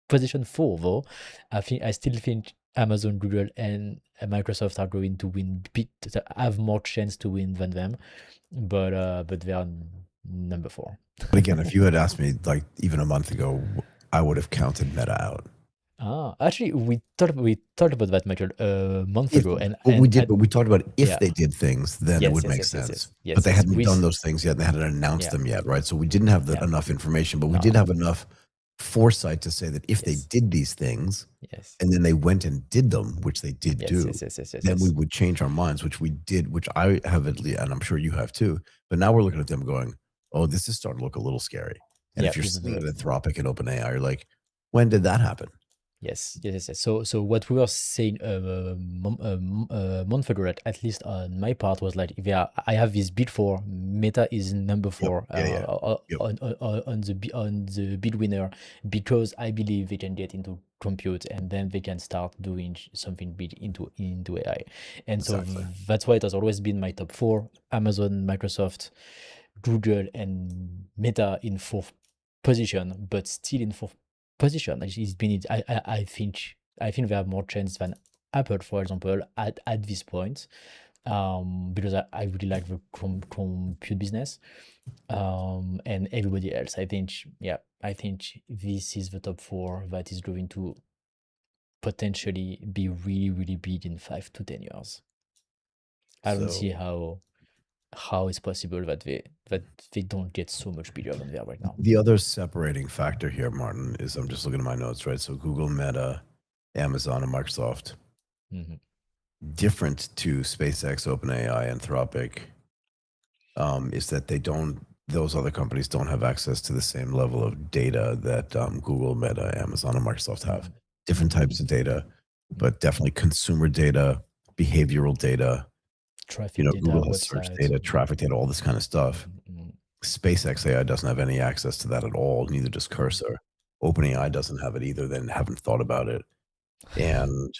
position four, though. I still think Amazon, Google, and Microsoft are going to have more chance to win than them, but they are number four. But again, if you had asked me like even a month ago, I would have counted Meta out. Actually, we talked about that, Michael, a month If ago, and well, we did, and but we talked about if yeah, they did things, then it yes, would yes, make yes, yes, sense. yes, But yes, they yes. hadn't done those things yet. They hadn't announced Yeah, them yet, right? So we didn't have yeah, enough information, but we no, did no, have enough foresight to say that if they yes, did these things yes, and then they went and did them, which they did yes, do, yes, yes, yes, yes, then we yes. would change our minds, which we did, which I have at least, and I'm sure you have too. But now we're looking at them going, oh, this is starting to look a little scary. And Yeah, if you're with sitting at the Anthropic and OpenAI, you're like, when did that happen? Yes, yes, yes, yes. So what we were saying a month ago, at least on my part, was like, yeah, I have this bid for Meta is number Yep. four Yeah. Yeah. Yep. on the bid winner because I believe they can get into compute and then they can start doing something big into AI. And so Exactly. that's why it has always been my top four: Amazon, Microsoft, Google, and Meta in fourth position, but still in fourth position. It's been, I think they have more chance than Apple, for example, at this point, because I really like the compute business, and everybody else. I think this is the top four that is going to potentially be really, really big in 5 to 10 years. I don't see So how it's possible that they don't get so much bigger than they are right now. the other separating factor here, Martin, is I'm just looking at my notes, right? So Google, Meta, Amazon, and Microsoft, Mhm. different to SpaceX, OpenAI, Anthropic, is that those other companies don't have access to the same level of data that Google, Meta, Amazon, and Microsoft have. Mhm. Different Mhm. types of data, Mhm. but definitely consumer data, behavioral data. Traffic data, Google has search website. data, traffic data, all this kind of stuff. Mhm. Mhm. SpaceX AI doesn't have any access to that at all, neither does Mhm. Cursor. OpenAI doesn't have it either, then haven't thought about it. And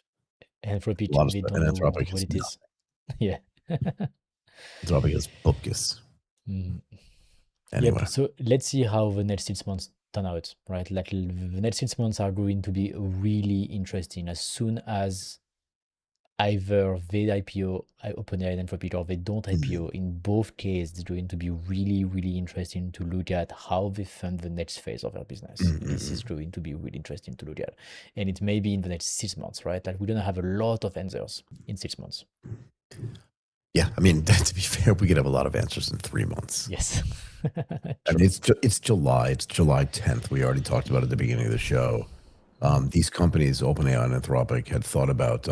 a Anthropic, lot of they stuff, don't and know Anthropic what is it is. nothing. Yeah. Anthropic is focus. Mhm. Yep. Anyway. So let's see how the next 6 months turn out, right? Like the next 6 months are going to be really interesting. As soon as either they IPO, I open it and Anthropic, or they don't Mhm, IPO, in both cases, it's going to be really, really interesting to look at how they fund the next phase of their business. mhm, This is mhm. going to be really interesting to look at. And it may be in the next 6 months, right? Like we're going to have a lot of answers in 6 months. Yeah, I mean, to be fair, we could have a lot of answers in 3 months. Yes. I mean, True. it's July. It's July 10th. We already talked about it at the beginning of the show. Mhm. These companies, OpenAI and Anthropic, had thought about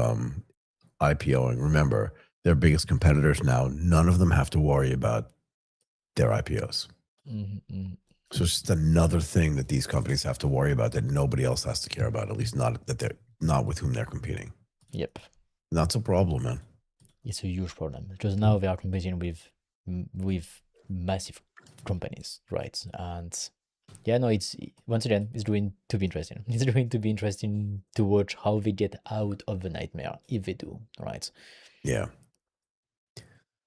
IPOing. Remember, their biggest competitors now, none of them have to worry about their IPOs. Mhm, mhm. So it's just another thing that these companies have to worry about that nobody else has to care about, at least not that they're not with whom they're competing. Yep. And that's a problem, man. It's a huge problem because now they are competing with massive companies, right? And yeah, no, it's once again, it's going to be interesting. It's going to be interesting to watch how they get out of the nightmare if they do, right? Yeah.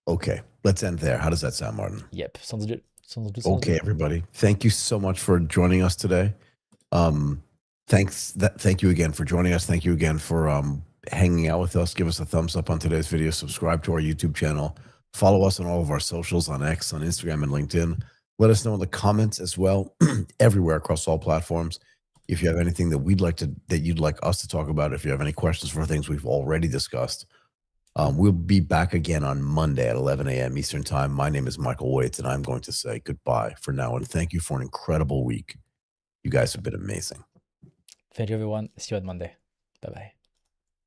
Okay, let's end there. How does that sound, Martin? Yep, sounds good. Sounds good. Okay, everybody. Thank you so much for joining us today. Thank you again for joining us. Thank you again for hanging out with us. Give us a thumbs up on today's video. Subscribe to our YouTube channel. Follow us on all of our socials on X, on Instagram, and LinkedIn. Let us know in the comments as well, everywhere across all platforms. If you have anything that you'd like us to talk about, if you have any questions for things we've already discussed, we'll be back again on Monday at 11 a.m. Eastern Time. My name is Michael Waits, and I'm going to say goodbye for now. And thank you for an incredible week. You guys have been amazing. Thank you, everyone. See you on Monday. Bye-bye.